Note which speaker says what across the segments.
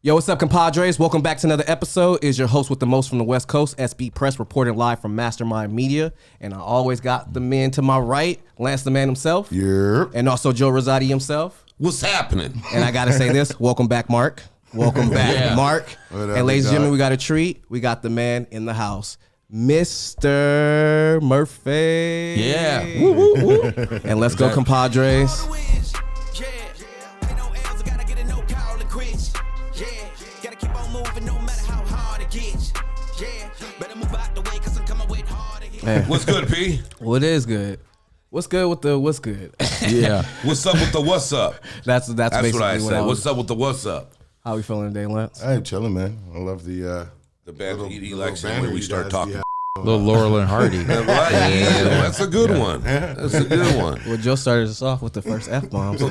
Speaker 1: Yo, what's up, compadres? Welcome back to another episode. Is your host with the most from the West Coast, SB Press, reporting live from Mastermind Media. And I always got the man to my right, Lance the man himself.
Speaker 2: Yeah.
Speaker 1: And also Joe Rosati himself.
Speaker 3: What's happening?
Speaker 1: And I got to say this, welcome back, Mark. Welcome back, Mark. And ladies and gentlemen, we got a treat. We got the man in the house, Mr. Murphy.
Speaker 3: Yeah.
Speaker 1: Woo, woo, woo. And let's go, compadres.
Speaker 3: Hey. What's good, P?
Speaker 1: What is good? What's good with the what's good?
Speaker 3: Yeah. What's up with the what's up?
Speaker 1: That's basically
Speaker 3: what I said. What's up with the what's up?
Speaker 1: How we feeling today, Lance?
Speaker 2: I'm chilling, man. I love the
Speaker 3: banner election when we start talking.
Speaker 4: Little Laurel and Hardy.
Speaker 3: Yeah, that's a good one. That's a good one.
Speaker 1: Well, Joe started us off with the first F-bomb. So.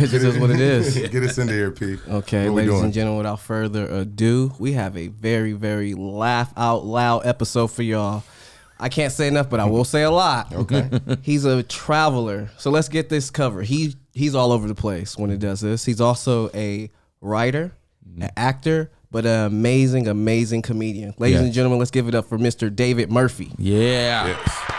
Speaker 1: It's just what it is.
Speaker 2: Get us into here, P.
Speaker 1: Okay, ladies and gentlemen, without further ado, we have a very, very laugh out loud episode for y'all. I can't say enough, but I will say a lot.
Speaker 2: Okay.
Speaker 1: He's a traveler. So let's get this covered. He's all over the place when he does this. He's also a writer, an actor, but an amazing, amazing comedian. Ladies and gentlemen, let's give it up for Mr. David Murphy.
Speaker 4: Yeah.
Speaker 3: Yes.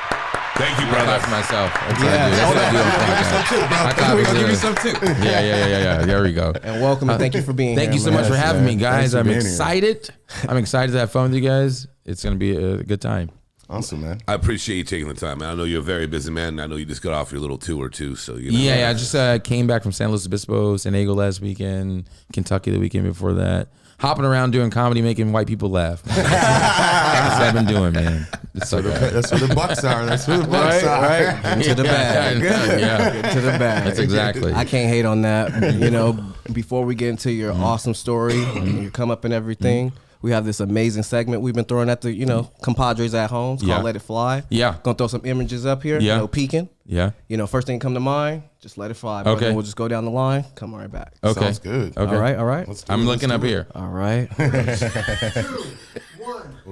Speaker 3: Thank you, brother.
Speaker 4: I laugh for myself. That's what I do. That's what I do on podcast.
Speaker 1: Give me some too.
Speaker 4: Yeah. There we go.
Speaker 1: And welcome and thank you for being here.
Speaker 4: Thank you so much for having me, guys. I'm
Speaker 2: being
Speaker 4: excited. I'm excited to have fun with you guys. It's going to be a good time.
Speaker 2: Awesome, man.
Speaker 3: I appreciate you taking the time, man. I know you're a very busy man, and I know you just got off your little tour, too. So you know.
Speaker 4: Yeah, I just came back from San Luis Obispo, San Diego last weekend, Kentucky the weekend before that. Hopping around doing comedy, making white people laugh. That's what I've been doing, man.
Speaker 2: That's where the bucks are. That's where the bucks are.
Speaker 1: Right? Into the bag.
Speaker 4: Yeah.
Speaker 1: To the bag.
Speaker 4: That's exactly.
Speaker 1: I can't hate on that. You know, before we get into your awesome story, and your come up and everything, we have this amazing segment we've been throwing at the, compadres at home. It's called Let It Fly.
Speaker 4: Yeah.
Speaker 1: Gonna throw some images up here.
Speaker 4: Yeah.
Speaker 1: No peeking.
Speaker 4: Yeah.
Speaker 1: First thing come to mind, just let it fly.
Speaker 4: Okay.
Speaker 1: Then we'll just go down the line, come right back.
Speaker 4: Okay.
Speaker 2: Sounds good.
Speaker 4: Okay.
Speaker 1: All right.
Speaker 4: I'm looking up here.
Speaker 1: All right.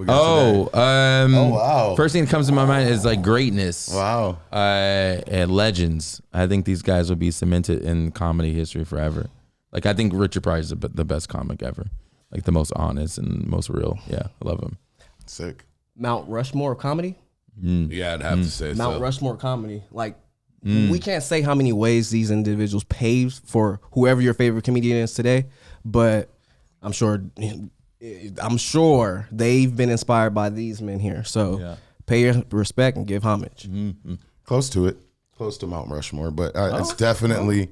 Speaker 4: Oh,
Speaker 2: wow.
Speaker 4: First thing that comes to my mind is like greatness.
Speaker 2: Wow.
Speaker 4: And legends. I think these guys will be cemented in comedy history forever. Like I think Richard Pryor is the best comic ever. Like the most honest and most real. Yeah, I love him.
Speaker 2: Sick.
Speaker 1: Mount Rushmore of comedy?
Speaker 3: Yeah, I'd have to say so.
Speaker 1: Mount Rushmore comedy. Like, we can't say how many ways these individuals paved for whoever your favorite comedian is today, but I'm sure they've been inspired by these men here. So pay your respect and give homage.
Speaker 4: Mm-hmm.
Speaker 2: Close to it. Close to Mount Rushmore, but it's definitely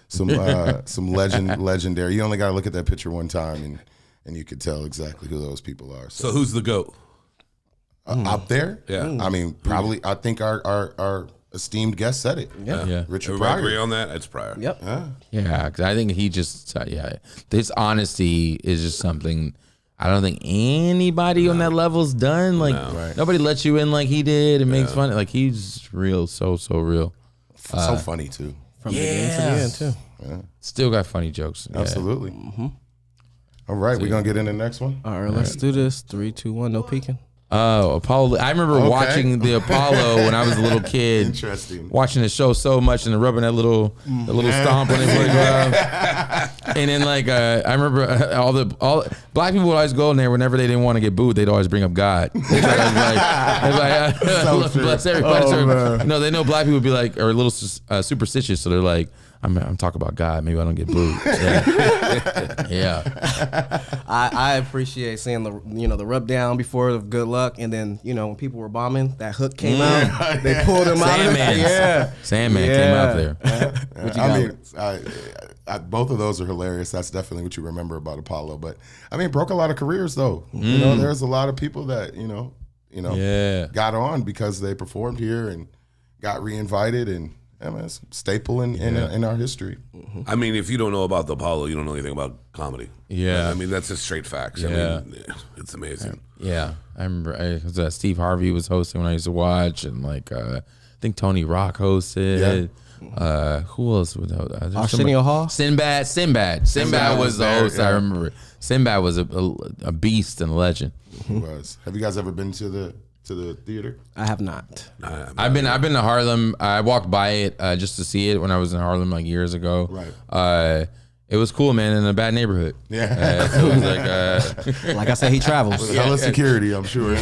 Speaker 2: some legendary. You only got to look at that picture one time and you could tell exactly who those people are.
Speaker 3: So who's the GOAT?
Speaker 2: Up there?
Speaker 3: Yeah.
Speaker 2: I mean, probably, I think our esteemed guest said it.
Speaker 4: Yeah.
Speaker 2: Richard
Speaker 3: Everybody
Speaker 2: Pryor.
Speaker 3: agree on that? It's Pryor.
Speaker 1: Yep.
Speaker 4: Yeah, because I think he just, this honesty is just something I don't think anybody on that level's done. Like, nobody lets you in like he did and makes fun. Like, he's real, so real.
Speaker 2: So funny, too.
Speaker 1: From beginning to the end, too.
Speaker 2: Yeah.
Speaker 4: Still got funny jokes. Yeah.
Speaker 2: Absolutely. All right, we're going to get in the next one.
Speaker 1: All right, let's do this. 3, 2, 1, no peeking.
Speaker 4: Oh, Apollo. I remember watching the Apollo when I was a little kid.
Speaker 2: Interesting.
Speaker 4: Watching the show so much and rubbing that little stomp when they play And then I remember all black people would always go in there whenever they didn't want to get booed. They'd always bring up God. Bless everybody. No, they know black people would be like, are a little superstitious, so they're like, I'm talking about God. Maybe I don't get booed. Yeah.
Speaker 1: I appreciate seeing the rub down before the good luck, and then when people were bombing, that hook came out. They pulled him out.
Speaker 4: Sandman came out there.
Speaker 2: Both of those are hilarious. That's definitely what you remember about Apollo. But I mean, broke a lot of careers though. There's a lot of people that got on because they performed here and got reinvited and. Yeah, man, it's a staple in our history.
Speaker 3: I mean, if you don't know about the Apollo, you don't know anything about comedy.
Speaker 4: Yeah.
Speaker 3: I mean, that's just straight facts.
Speaker 4: Yeah.
Speaker 3: I mean, it's amazing.
Speaker 4: Yeah. I remember Steve Harvey was hosting when I used to watch, and I think Tony Rock hosted. Yeah. Who else was host?
Speaker 1: Arsenio Hall?
Speaker 4: Sinbad was the host, I remember. Sinbad was a beast and a legend.
Speaker 2: He was. Have you guys ever been to the theater?
Speaker 1: I have not.
Speaker 4: I've been to Harlem. I walked by it just to see it when I was in Harlem years ago.
Speaker 2: Right.
Speaker 4: It was cool, man, in a bad neighborhood.
Speaker 2: Yeah.
Speaker 4: So it was like,
Speaker 1: Like I said, he travels.
Speaker 2: Hella security, I'm sure.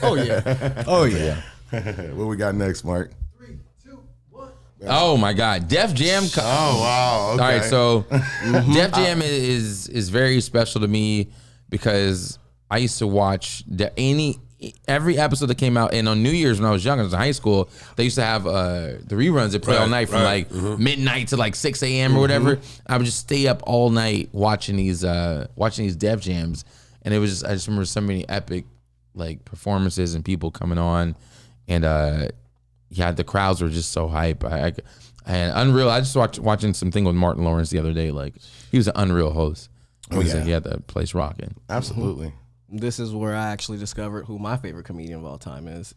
Speaker 1: Oh yeah. Oh yeah.
Speaker 2: What we got next, Mark?
Speaker 4: oh my God, Def Jam.
Speaker 2: Oh wow. Okay.
Speaker 4: All right, so Def Jam is very special to me because I used to watch every episode that came out, and on New Year's when I was young, I was in high school, they used to have the reruns that play all night from midnight to like 6 a.m. or whatever. I would just stay up all night watching these Def Jams, and it was I just remember so many epic like performances and people coming on, and the crowds were just so hype. And Unreal. I just watching something with Martin Lawrence the other day. Like he was an unreal host. He had the place rocking.
Speaker 2: Absolutely.
Speaker 1: This is where I actually discovered who my favorite comedian of all time is.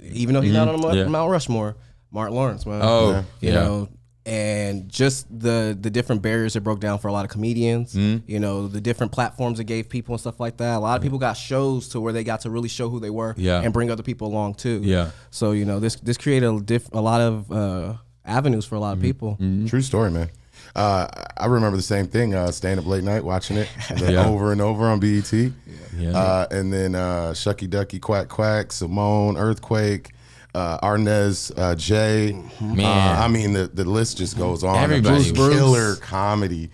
Speaker 1: Even though he's not on Mount Rushmore, Martin Lawrence, man.
Speaker 4: Oh,
Speaker 1: you know, and just the different barriers it broke down for a lot of comedians. You know, the different platforms it gave people and stuff like that. A lot of people got shows to where they got to really show who they were and bring other people along too. Yeah. So you know, this created a lot of avenues for a lot of people.
Speaker 2: True story, man. I remember the same thing, staying up late night watching it over and over on BET. And then Shucky Ducky, Quack Quack, Simone, Earthquake, Arnez, Jay. Man. I mean, the list just goes on.
Speaker 4: Everybody.
Speaker 2: Killer comedy.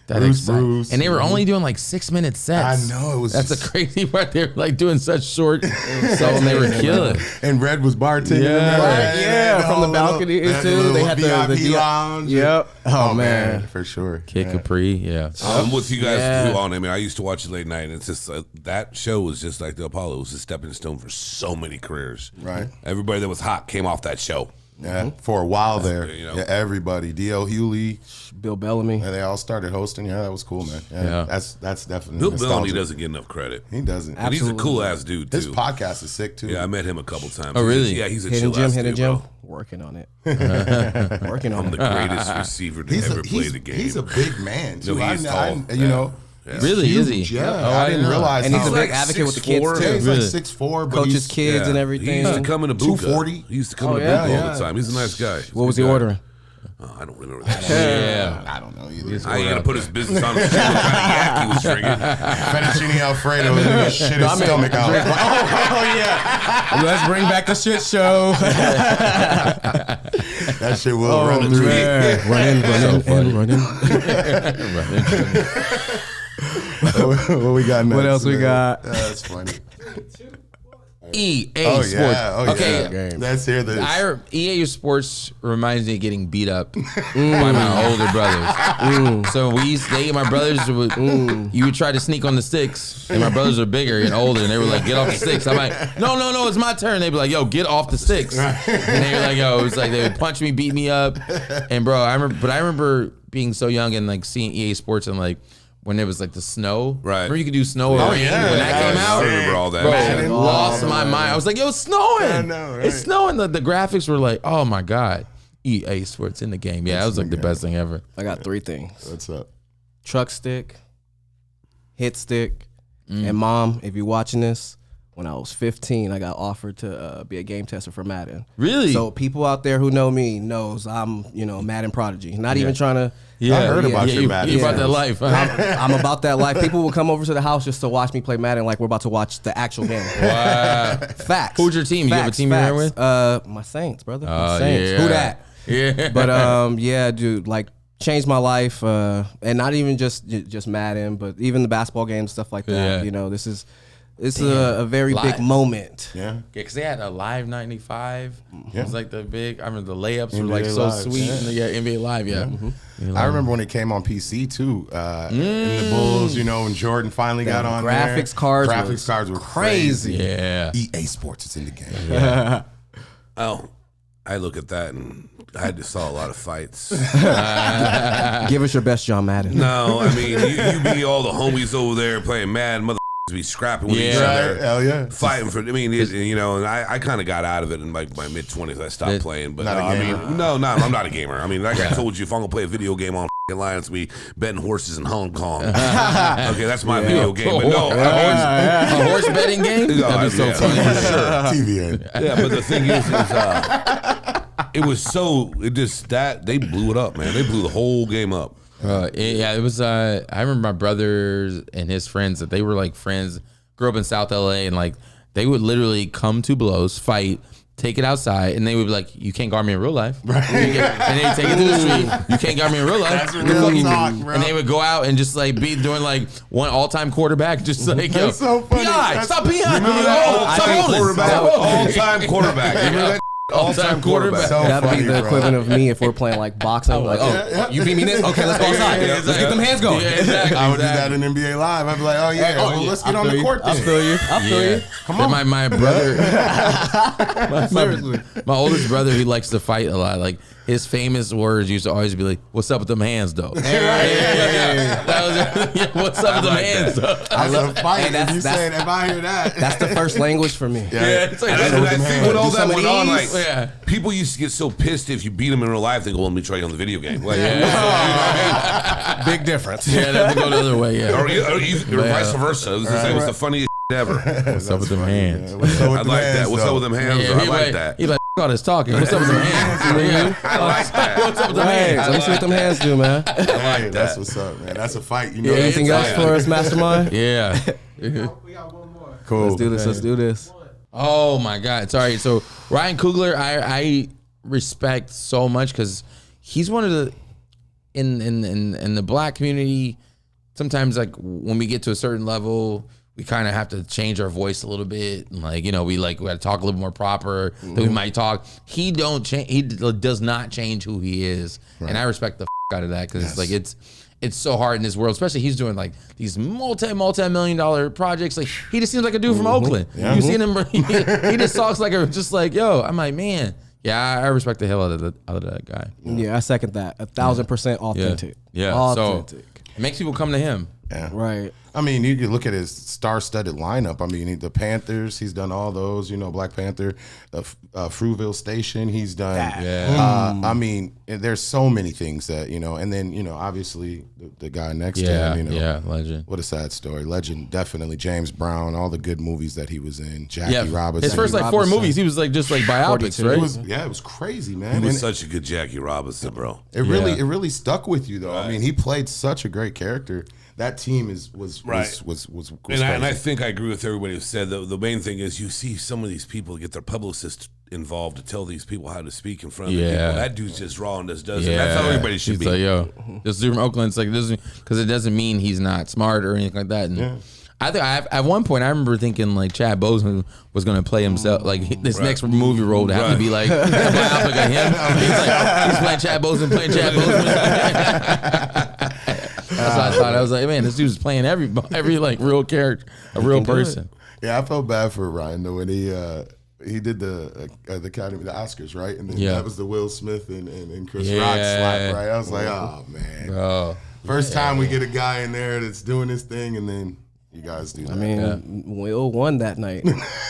Speaker 2: Bruce.
Speaker 4: And they were only doing like 6-minute sets.
Speaker 2: I know. It was
Speaker 4: That's the crazy part. They were like doing such short and they were killing.
Speaker 2: And Red was bartending.
Speaker 1: From the balcony too. They had the
Speaker 2: lounge.
Speaker 1: Yep. Oh man,
Speaker 2: for sure.
Speaker 4: Kid Capri,
Speaker 3: I'm with you guys too on. I mean, I used to watch it late night, and it's just that show was just like the Apollo. It was a stepping stone for so many careers.
Speaker 2: Right.
Speaker 3: Everybody that was hot came off that show.
Speaker 2: Yeah, for a while there. Everybody. D.L. Hewley,
Speaker 1: Bill Bellamy.
Speaker 2: And they all started hosting. Yeah, that was cool, man. That's definitely
Speaker 3: Bill Bellamy doesn't get enough credit.
Speaker 2: He doesn't.
Speaker 3: And he's a cool ass dude too.
Speaker 2: His podcast is sick too.
Speaker 3: Yeah, I met him a couple times.
Speaker 4: Oh really?
Speaker 3: He's a chill ass dude, bro.
Speaker 1: Working on it. Working on
Speaker 3: I'm the greatest receiver to ever play the game.
Speaker 2: He's a big man too.
Speaker 3: No, he's tall.
Speaker 2: You know.
Speaker 4: Yeah. Really,
Speaker 2: huge,
Speaker 4: is he?
Speaker 2: Yeah, I didn't realize.
Speaker 1: And he's a big
Speaker 3: like
Speaker 1: advocate with the
Speaker 3: 6'4".
Speaker 1: kids too.
Speaker 2: Yeah, he's like 6'4", but
Speaker 1: coaches kids and everything.
Speaker 3: He used to come in a Buka.
Speaker 2: 240.
Speaker 3: He used to come in a Buka all the time. He's a nice guy.
Speaker 1: What was he ordering?
Speaker 3: Oh, I don't remember that.
Speaker 2: I don't know either.
Speaker 3: I ain't gonna put his business on his show. What kind of yak he was drinking?
Speaker 2: Fettuccine Alfredo was gonna shit his stomach out.
Speaker 1: Yeah. Let's bring back the shit show.
Speaker 2: That shit will run through me. What we got next?
Speaker 1: What else we got?
Speaker 2: That's funny.
Speaker 4: EA Sports.
Speaker 2: Yeah.
Speaker 4: Okay,
Speaker 2: let's hear this.
Speaker 4: EA Sports reminds me of getting beat up by my older brothers. So my brothers you would try to sneak on the sticks, and my brothers are bigger and older, and they were like, "Get off the sticks." I'm like, "No, it's my turn." They'd be like, "Yo, get off the sticks," and they were like, "Yo," it was like they would punch me, beat me up, and bro, I remember being so young and like seeing EA Sports and like. When it was like the snow,
Speaker 3: right?
Speaker 4: Remember you could do snow. When that came out,
Speaker 3: I remember all that.
Speaker 4: Bro, I lost my mind. I was like, "Yo, it's snowing!
Speaker 2: I know, right?
Speaker 4: It's snowing!" The graphics were like, "Oh my god!" EA Sports in the game. Yeah, that was like the best thing ever.
Speaker 1: I got 3 things.
Speaker 2: What's up?
Speaker 1: Truck stick, hit stick, and mom, if you're watching this, when I was 15, I got offered to be a game tester for Madden.
Speaker 4: Really?
Speaker 1: So people out there who know me knows I'm, Madden prodigy. Not even trying to.
Speaker 2: I heard about your Madden.
Speaker 4: You about that life.
Speaker 1: I'm about that life. People will come over to the house just to watch me play Madden like we're about to watch the actual game.
Speaker 4: Wow.
Speaker 1: Facts.
Speaker 4: Who's your team? You have a team you're with?
Speaker 1: My Saints, brother. My Saints.
Speaker 4: Yeah.
Speaker 1: Who that?
Speaker 4: Yeah.
Speaker 1: But yeah, dude, like changed my life, and not even just Madden, but even the basketball games, stuff like that.
Speaker 4: Yeah.
Speaker 1: It's a very big moment.
Speaker 2: Yeah.
Speaker 4: Because they had a Live 95.
Speaker 2: Yeah.
Speaker 4: It was like the big, I remember the layups were
Speaker 2: NBA
Speaker 4: like so
Speaker 2: Live,
Speaker 4: sweet.
Speaker 2: yeah.
Speaker 4: In the NBA Live, yeah.
Speaker 2: I remember when it came on PC too, in the Bulls, and Jordan finally got on
Speaker 1: graphics
Speaker 2: there.
Speaker 1: Cards
Speaker 2: cards were crazy.
Speaker 4: Yeah.
Speaker 2: EA Sports is in the game.
Speaker 4: Yeah.
Speaker 3: Oh, I look at that and I just saw a lot of fights.
Speaker 1: Give us your best, John Madden.
Speaker 3: No, I mean, you be all the homies over there playing mad mother be scrapping with each other.
Speaker 2: Hell yeah.
Speaker 3: Fighting for, and I kind of got out of it in like my mid-20s. I stopped playing. But I'm not a gamer. I mean, like I told you, if I'm going to play a video game on Alliance, we betting horses in Hong Kong. Okay, that's my video game. But no,
Speaker 4: a horse betting game?
Speaker 3: That'd be so funny. For sure.
Speaker 2: TVN.
Speaker 3: Yeah, but the thing is it was so, they blew it up, man. They blew the whole game up.
Speaker 4: It was. I remember my brothers and his friends that they were like friends. Grew up in South LA, and like they would literally come to blows, fight, take it outside, and they would be like, "You can't guard me in real life." Right. And they take it to the street. You can't guard me in real life.
Speaker 2: That's real talk, bro.
Speaker 4: And they would go out and just like be doing like one all-time quarterback, just like yo,
Speaker 2: That's so funny.
Speaker 4: stop being
Speaker 3: All-time quarterback. Remember that?
Speaker 4: All-time quarterback.
Speaker 2: So
Speaker 1: That'd
Speaker 2: funny,
Speaker 1: be the
Speaker 2: bro.
Speaker 1: equivalent of me if we're playing like boxing. Like, you beat me this? Okay, let's go outside.
Speaker 4: Yeah,
Speaker 1: Let's get them hands going.
Speaker 4: Yeah, exactly.
Speaker 2: I would do that in NBA Live. I'd be like, oh yeah, well, let's get on the court then.
Speaker 1: I feel you. I feel you.
Speaker 4: Come on. My brother, my oldest brother, he likes to fight a lot. Like his famous words used to always be like, "What's up with them hands, though?" What's up with them hands, though?
Speaker 2: I love fighting.
Speaker 1: Hey,
Speaker 2: You saying if I hear that,
Speaker 1: That's the first language for me.
Speaker 4: Yeah, it's like
Speaker 3: And I think when all that went on, like
Speaker 4: Yeah.
Speaker 3: people used to get so pissed if you beat them in real life. They go, "Let me try you on the video game." Like,
Speaker 1: Big difference.
Speaker 4: Yeah, that would go the other way. Yeah.
Speaker 3: or vice versa. It was the funniest ever.
Speaker 4: What's up with them hands?
Speaker 2: what's up with
Speaker 3: I
Speaker 2: the
Speaker 3: like that.
Speaker 2: hands,
Speaker 3: What's up
Speaker 2: though?
Speaker 3: with them hands?
Speaker 4: Yeah,
Speaker 3: I like that.
Speaker 4: He like all this talking. What's up with them hands?
Speaker 3: I like that.
Speaker 4: What's up with them
Speaker 1: Hey,
Speaker 4: hands?
Speaker 1: let me see what them hands do, man.
Speaker 2: Hey, that's what's up, man. That's a fight. You know.
Speaker 4: Yeah,
Speaker 1: Anything else for us, Mastermind?
Speaker 4: Yeah.
Speaker 5: We got one more.
Speaker 2: Cool.
Speaker 1: Let's do this. Let's do this.
Speaker 4: Oh my God. Sorry. So Ryan Coogler, I respect so much because he's one of the in the black community. Sometimes like when we get to a certain level, we kind of have to change our voice a little bit. And like, you know, we got to talk a little more proper than we might talk. He don't change. He does not change who he is. Right. And I respect the out of that because it's like, it's so hard in this world, especially he's doing like these multi-million-dollar projects. Like he just seems like a dude from Oakland.
Speaker 2: Yeah.
Speaker 4: You seen him? He just talks like just like, yo, I'm like, man. Yeah, I respect the hell out of that guy.
Speaker 1: Yeah, I second that. 1,000% authentic.
Speaker 4: Yeah.
Speaker 1: Authentic.
Speaker 4: So it makes people come to him.
Speaker 2: Yeah.
Speaker 1: Right.
Speaker 2: I mean, you could look at his star-studded lineup. I mean, the Panthers, he's done all those. You know, Black Panther, Fruitville Station, he's done.
Speaker 4: Yeah.
Speaker 2: I mean, there's so many things that, you know, and then, you know, obviously the guy next to him, you know.
Speaker 4: Yeah, legend.
Speaker 2: What a sad story. Legend, definitely. James Brown, all the good movies that he was in. Jackie Robinson.
Speaker 4: His first like 4 movies, he was like just like biopics, right?
Speaker 2: It was crazy, man.
Speaker 3: He was
Speaker 2: And
Speaker 3: such a good Jackie Robinson, bro.
Speaker 2: it really stuck with you, though. Right. I mean, he played such a great character. That team was
Speaker 3: and I think I agree with everybody who said the main thing is you see some of these people get their publicists involved to tell these people how to speak in front of the people. That dude's just raw and just does it. That's how everybody should be.
Speaker 4: Like, yo, this dude from Oakland, it's like because it doesn't mean he's not smart or anything like that. And I think at one point I remember thinking like Chad Boseman was going to play himself, like this next movie role to have to be like a biopic of him. He's playing Chad Boseman, That's what I thought. I was like, man, this dude's playing every like real character, a real person.
Speaker 2: Yeah, I felt bad for Ryan though when he did the Academy, the Oscars, right? And then that was the Will Smith and Chris Rock slap, right? I was like, oh man, bro. First time we get a guy in there that's doing his thing, and then you guys do that.
Speaker 1: I mean, Will won that night.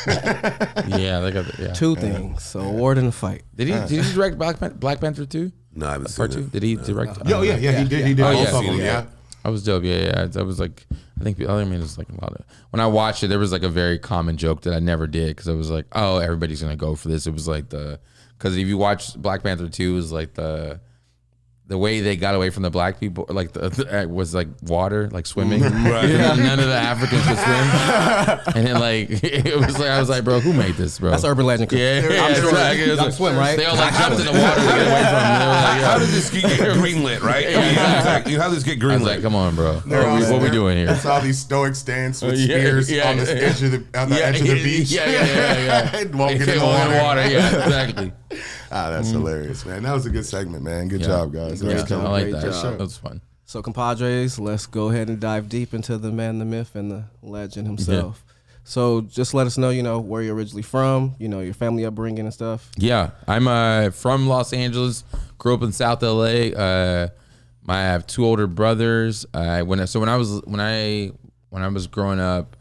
Speaker 4: They got
Speaker 1: 2 things, award and a fight.
Speaker 4: Did he direct Black Panther 2?
Speaker 3: No, I haven't seen
Speaker 4: Part 2.
Speaker 3: it.
Speaker 4: Did he direct?
Speaker 2: He did. He did both of them. Yeah.
Speaker 4: I was dope. Yeah. I was like, I think the other mean is like a lot of. When I watched it, there was like a very common joke that I never did because I was like, oh, everybody's gonna go for this. It was like because if you watch Black Panther 2, it was like the way they got away from the black people, like was like water, like swimming. Right. None of the Africans could swim, and then like it was like I was like, bro, who made this, bro?
Speaker 1: That's urban legend.
Speaker 4: I'm sure.
Speaker 1: Like, swim, right?
Speaker 4: They all like jumped in the water to get away from them.
Speaker 3: How did this get greenlit, right? Exactly. How did this get greenlit?
Speaker 4: I was like, come on, bro. What we doing here?
Speaker 2: It's all these stoic stands with spears on the edge of the beach.
Speaker 4: Yeah.
Speaker 2: Won't get in the water.
Speaker 4: Yeah, exactly.
Speaker 2: That's hilarious, man. That was a good segment, man. Good job, guys.
Speaker 4: I like that.
Speaker 1: Job.
Speaker 4: That was fun.
Speaker 1: So, compadres, let's go ahead and dive deep into the man, the myth, and the legend himself. So, just let us know, where you're originally from, your family upbringing and stuff.
Speaker 4: Yeah, I'm from Los Angeles. Grew up in South LA. I have 2 older brothers. When I was growing up,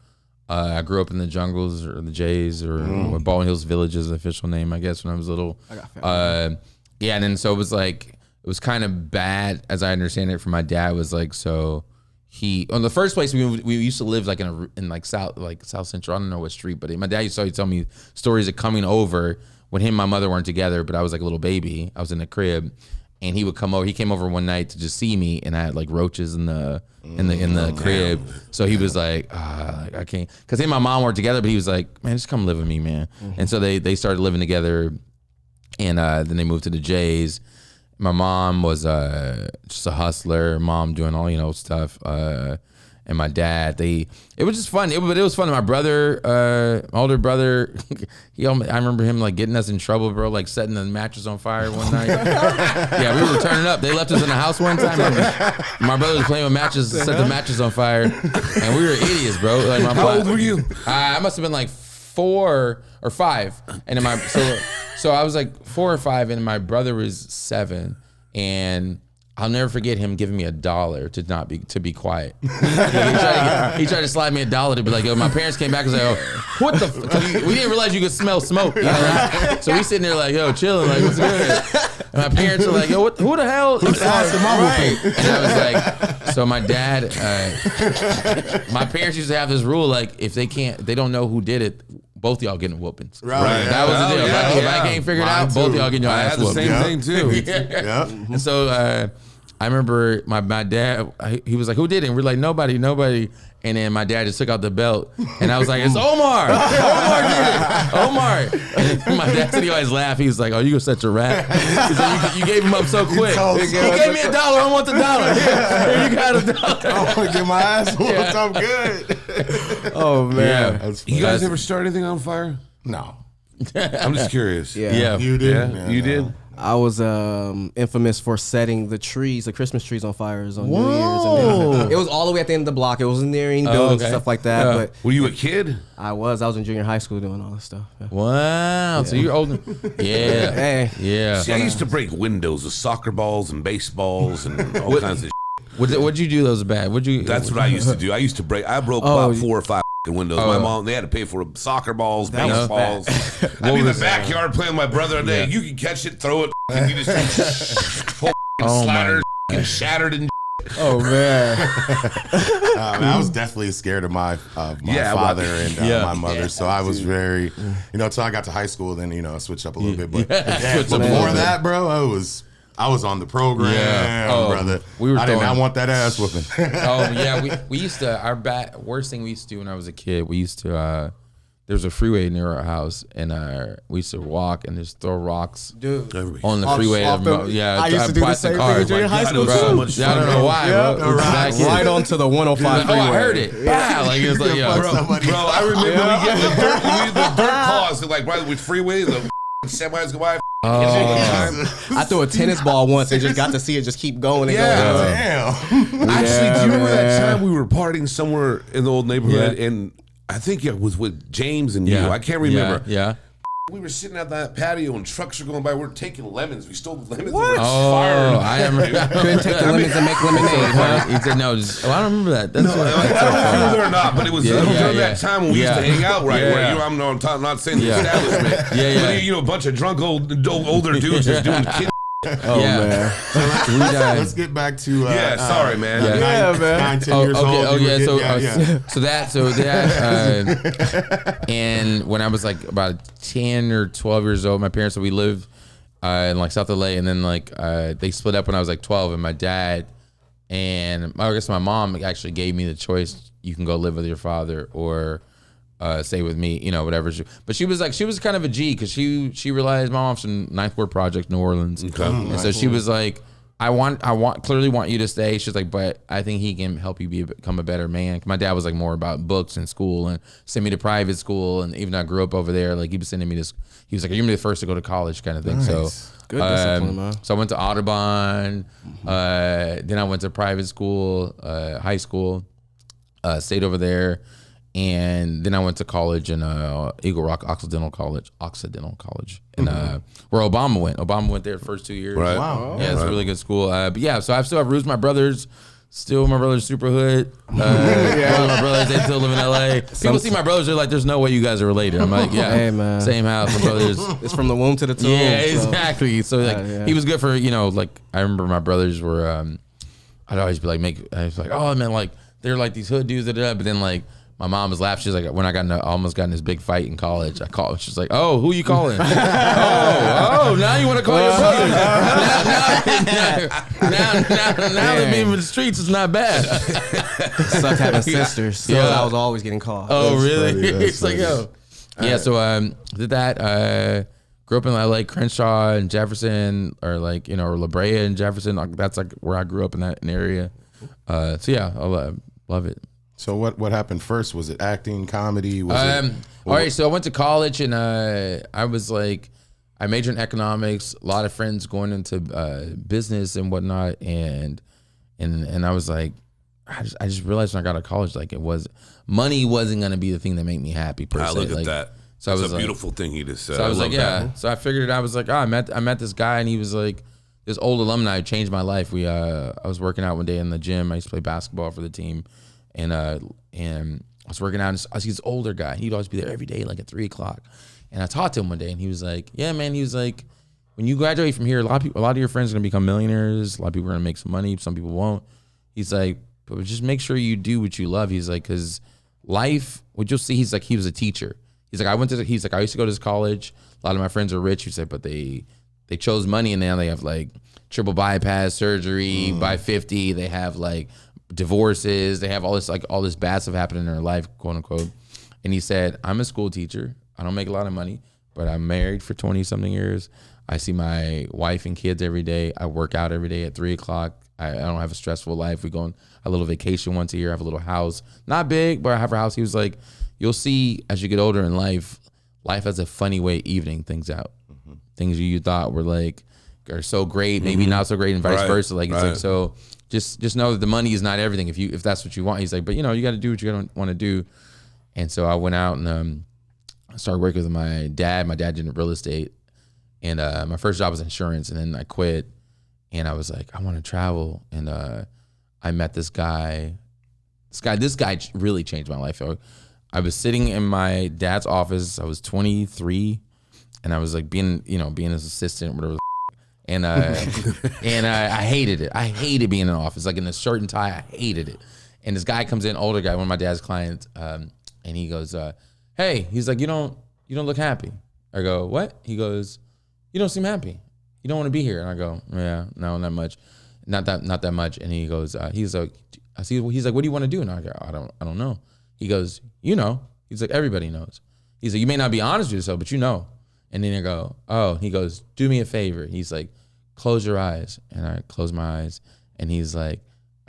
Speaker 4: I grew up in the jungles or the Jays or Baldwin Hills Village is the official name, I guess, when I was little.
Speaker 1: I got family.
Speaker 4: And then so it was like, it was kind of bad, as I understand it, from my dad. Was like, so he, on the first place we used to live like in South Central. I don't know what street, but my dad used to tell me stories of coming over when him and my mother weren't together, but I was like a little baby. I was in the crib. and he would come over. He came over one night to just see me, and I had like roaches in the crib. So he was like, I can't, because him and my mom were together, but he was like, man, just come live with me, man. And so they started living together, and then they moved to the Jays. My mom was just a hustler. Mom doing all stuff. And my dad, it was just fun. It was fun. My brother, my older brother, I remember him like getting us in trouble, bro, like setting the mattress on fire one night. Yeah, we were turning up. They left us in the house one time. My brother was playing with matches, set the mattress on fire, and we were idiots, bro. Like
Speaker 3: How old were you?
Speaker 4: I must have been like 4 or 5, and then so I was like 4 or 5, and my brother was 7, and I'll never forget him giving me $1 to be quiet. He tried to slide me $1 to be like, yo, my parents came back and was like, oh, what the we didn't realize you could smell smoke. You know? So we sitting there like, yo, chilling, like, what's good? And my parents were like, yo, who the hell? And I was like, so my dad, my parents used to have this rule, like, if they don't know who did it, both of y'all getting whoopings. Right. That was the deal. If I can't figure it out, both of y'all getting your ass whooped.
Speaker 3: I had the same thing too.
Speaker 4: And so I remember my dad, he was like, who did it? And we're like, nobody. And then my dad just took out the belt, and I was like, it's Omar. Omar did it. Omar. And then my dad said he always laughed. He was like, oh, you such a rat. He said, you gave him up so quick. He gave me $1. I want the $1. Here, you got $1.
Speaker 2: I want to get my ass whooped. I'm good.
Speaker 1: Oh man,
Speaker 3: yeah. You guys ever start anything on fire?
Speaker 2: No.
Speaker 3: I'm just curious.
Speaker 4: Yeah.
Speaker 2: You did?
Speaker 3: Yeah. You did?
Speaker 1: I was infamous for setting the Christmas trees on fires on New Year's. And it was all the way at the end of the block. It wasn't near any buildings and stuff like that. Yeah. But
Speaker 3: were you a kid?
Speaker 1: I was in junior high school doing all this stuff. Yeah.
Speaker 4: Wow. So you're old. Yeah.
Speaker 1: Hey.
Speaker 4: Yeah.
Speaker 3: See, I used to break windows with soccer balls and baseballs and all kinds of
Speaker 4: What'd you do that was bad?
Speaker 3: That's what I used to do. I broke about 4 or 5 windows. My mom, they had to pay for soccer balls, baseballs. I'd be in the backyard playing with my brother today. Yeah. You can catch it, throw it, and you just whole sliders and shattered and
Speaker 1: oh man.
Speaker 2: I was definitely scared of my father and my mother, so I was very, until I got to high school, then I switched up a little bit. But before that, bro, I was on the program, brother. I did not want that ass whooping.
Speaker 4: We used to, worst thing we used to do when I was a kid, we used to, there was a freeway near our house, and we used to walk and just throw rocks on the freeway.
Speaker 1: I used to do the same thing in junior high school,
Speaker 4: bro. I don't know why, bro.
Speaker 1: Right onto the 105 freeway.
Speaker 4: I heard it. Yeah. Like, it was like,
Speaker 3: bro, I remember we get the dirt cars, like right with freeways, the semis go by.
Speaker 1: I threw a tennis ball once and just got to see it just keep going and going.
Speaker 2: Damn.
Speaker 3: Actually, do you remember that time we were partying somewhere in the old neighborhood, and I think it was with James and you. I can't remember.
Speaker 4: Yeah.
Speaker 3: We were sitting at that patio and trucks were going by. We're taking lemons. We stole the lemons.
Speaker 1: What?
Speaker 4: I remember.
Speaker 1: Couldn't take the lemons and make lemonade, huh?
Speaker 4: He said, no, I don't remember that. That's
Speaker 3: I don't know whether or not, but it was during that time when we used to hang out, right? Where I'm not saying the establishment. But a bunch of drunk older dudes just doing kid.
Speaker 2: Man. Let's get back to
Speaker 3: sorry, man.
Speaker 2: 9, 10 years old.
Speaker 4: So that and when I was like about 10 or 12 years old, my parents, we lived in like South LA, and then like they split up when I was like 12, and my dad and I guess my mom actually gave me the choice: you can go live with your father or stay with me, whatever. But she was kind of a G, because she realized my mom's from Ninth Ward Project, New Orleans, and so she was like, I clearly want you to stay. She's like, but I think he can help you become a better man. My dad was like more about books and school, and sent me to private school, and even though I grew up over there, like he was sending me this. He was like, you're gonna be the first to go to college, kind of thing. Nice. So
Speaker 1: good discipline, man.
Speaker 4: So I went to Audubon, then I went to private school, high school, stayed over there. And then I went to college in Eagle Rock Occidental College, and where Obama went. Obama went there the first 2 years.
Speaker 3: Right.
Speaker 2: Wow.
Speaker 4: Yeah, it's a really good school. So I still have roots. My brothers, super hood. My brothers, they still live in LA. People see my brothers, they're like, "There's no way you guys are related." I'm like, "Yeah,
Speaker 1: hey, man.
Speaker 4: Same house, my brothers."
Speaker 1: It's from the womb to the tomb.
Speaker 4: Yeah, exactly. So like, he was good for like I remember my brothers were. I'd always be like, I was like, oh man, like they're like these hood dudes, but then like. my mom was laughing. She's like, when I almost got in this big fight in college, I called. She's like, oh, who you calling? oh, now you want to call your brother? now that being in the streets is not bad.
Speaker 1: Sucked having sisters. So I was always getting called.
Speaker 4: Oh, really? It's like, yo. Yeah, so did that. Grew up in like Crenshaw and Jefferson, or like, or La Brea and Jefferson. That's like where I grew up in that area. So yeah, I love it.
Speaker 2: So what happened first? Was it acting, comedy?
Speaker 4: All right, so I went to college and I was like, I majored in economics. A lot of friends going into business and whatnot, and I was like, I just realized when I got to college, like money wasn't gonna be the thing that made me happy per se.
Speaker 3: Look at
Speaker 4: like,
Speaker 3: that. So it's a beautiful thing he just said.
Speaker 4: So I was like, yeah. So I figured I was like, I met this guy, and he was like, this old alumni changed my life. I was working out one day in the gym. I used to play basketball for the team, and I was working out, and I see this older guy. He'd always be there every day, like at 3:00. And I talked to him one day, and he was like, yeah, man. He was like, when you graduate from here, a lot of your friends are gonna become millionaires. A lot of people are gonna make some money. Some people won't. He's like, but just make sure you do what you love. He's like, because life, what you'll see, he's like, he was a teacher. He's like, I used to go to this college. A lot of my friends are rich. He said, but they chose money, and now they have like triple bypass surgery by 50. They have like divorces. They have all this bad stuff happening in their life, quote unquote. And he said, I'm a school teacher. I don't make a lot of money, but I'm married for 20 something years. I see my wife and kids every day. I work out every day at 3:00. I don't have a stressful life. We go on a little vacation once a year. I have a little house, not big, but I have a house. He was like, you'll see as you get older in life has a funny way of evening things out. Things you thought were like are so great, maybe not so great, and vice versa. Like it's like, so just know that the money is not everything if that's what you want. He's like, but you got to do what you want to do. And so I went out and I started working with my dad. My dad did real estate, and my first job was insurance, and then I quit. And I was like, I want to travel, and I met this guy. This guy really changed my life. I was sitting in my dad's office. I was 23, and I was like being his assistant, whatever. And I hated it. I hated being in an office, like in a shirt and tie. I hated it. And this guy comes in, older guy, one of my dad's clients, and he goes, "Hey," he's like, "You don't look happy." I go, "What?" He goes, "You don't seem happy. You don't want to be here." And I go, "Yeah, no, not much, not that much." And he goes, he's like, "What do you want to do?" And I go, I don't know." He goes, he's like, everybody knows. He's like, you may not be honest with yourself, but you know. And then I go, oh, he goes, do me a favor. He's like, close your eyes. And I close my eyes. And he's like,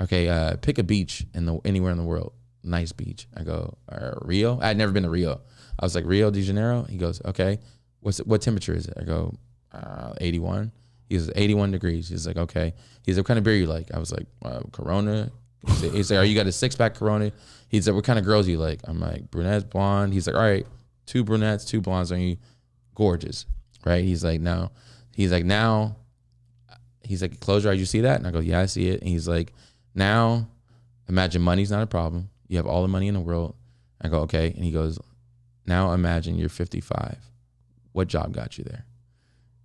Speaker 4: okay, pick a beach anywhere in the world. Nice beach. I go, Rio? I had never been to Rio. I was like, Rio de Janeiro? He goes, okay. What temperature is it? I go, 81. He goes, 81 degrees. He's like, okay. He's like, what kind of beer you like? I was like, Corona. He's like, you got a 6-pack Corona? He's like, what kind of girls do you like? I'm like, brunettes, blonde. He's like, all right, 2 brunettes, 2 blondes on you. Gorgeous, right? He's like, no. He's like, now. He's like, close your eyes. You see that? And I go, yeah, I see it. And he's like, now, imagine money's not a problem. You have all the money in the world. I go, okay. And he goes, now imagine you're 55. What job got you there?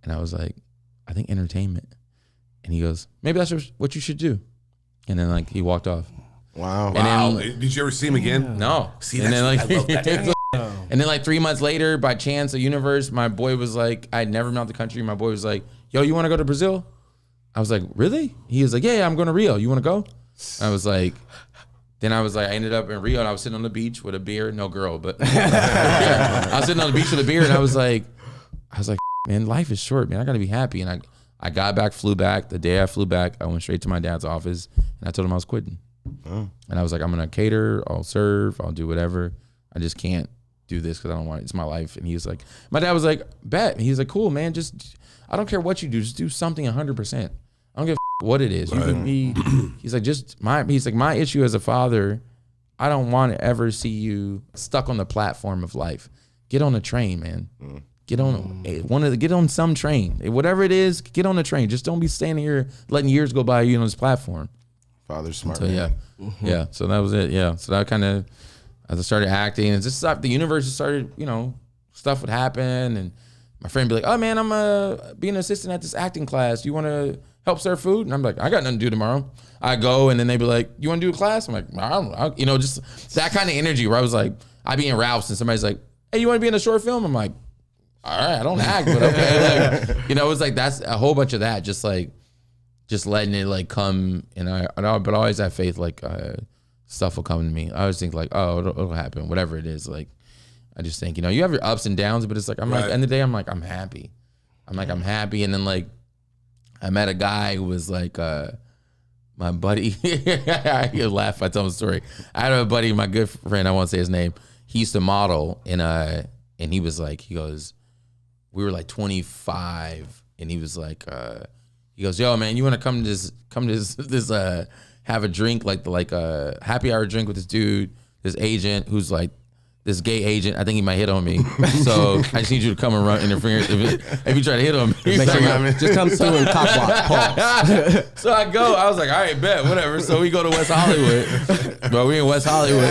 Speaker 4: And I was like, I think entertainment. And he goes, maybe that's what you should do. And then like he walked off.
Speaker 2: Wow.
Speaker 3: And then, did you ever see him again?
Speaker 4: No.
Speaker 3: See,
Speaker 4: and then like,
Speaker 3: I love that.
Speaker 4: and then like 3 months later, by chance, the universe, my boy was like, I had never been out the country. My boy was like, yo, you want to go to Brazil? I was like, really? He was like, yeah, I'm going to Rio. You want to go? I was like, I ended up in Rio, and I was sitting on the beach with a beer. No girl, but yeah, I was sitting on the beach with a beer, and I was like, man, life is short, man. I got to be happy. And I got back, flew back. The day I flew back, I went straight to my dad's office, and I told him I was quitting. Oh. And I was like, I'm going to cater, I'll serve, I'll do whatever. I just can't do this because I don't want it. It's my life. And he's like, my dad was like, bet. And he's like, cool, man. Just, I don't care what you do. Just do something 100%. I don't give a what it is. Right. You can be, he's like, my issue as a father, I don't want to ever see you stuck on the platform of life. Get on a train, man. Get on some train. Whatever it is, get on the train. Just don't be standing here letting years go by you on this platform.
Speaker 2: Father's smart.
Speaker 4: So yeah. Yeah. So that was it. Yeah. So that kind of, as I started acting, and just the universe just started, stuff would happen, and my friend would be like, oh man, I'm being an assistant at this acting class. Do you want to help serve food? And I'm like, I got nothing to do tomorrow. I go, and then they be like, you want to do a class? I'm like, I don't know. You know, just that kind of energy where I was like, I be in Ralph's and somebody's like, hey, you want to be in a short film? I'm like, all right, I don't act, but okay. Like, you know, it was like, that's a whole bunch of that, just letting it like come. And but I always have faith, like stuff will come to me. I always think like, oh, it'll happen, whatever it is. Like, I just think, you know, you have your ups and downs, but it's like, I'm like, at the end of the day, I'm like, I'm happy. I'm happy. And then like, I met a guy who was like, my buddy, he'll laugh if I tell him the story. I had a buddy, my good friend, I won't say his name. He used to model, and he was like, he goes, we were like 25, and he was like, he goes, yo, man, you want to come to this have a drink, like a happy hour drink with this dude, this agent who's like, this gay agent, I think he might hit on me. So I just need you to come and run interference. If you try to hit on me,
Speaker 1: just come through and cop watch. Pause.
Speaker 4: So I go. I was like, all right, bet, whatever. So we go to West Hollywood. Bro, we in West Hollywood.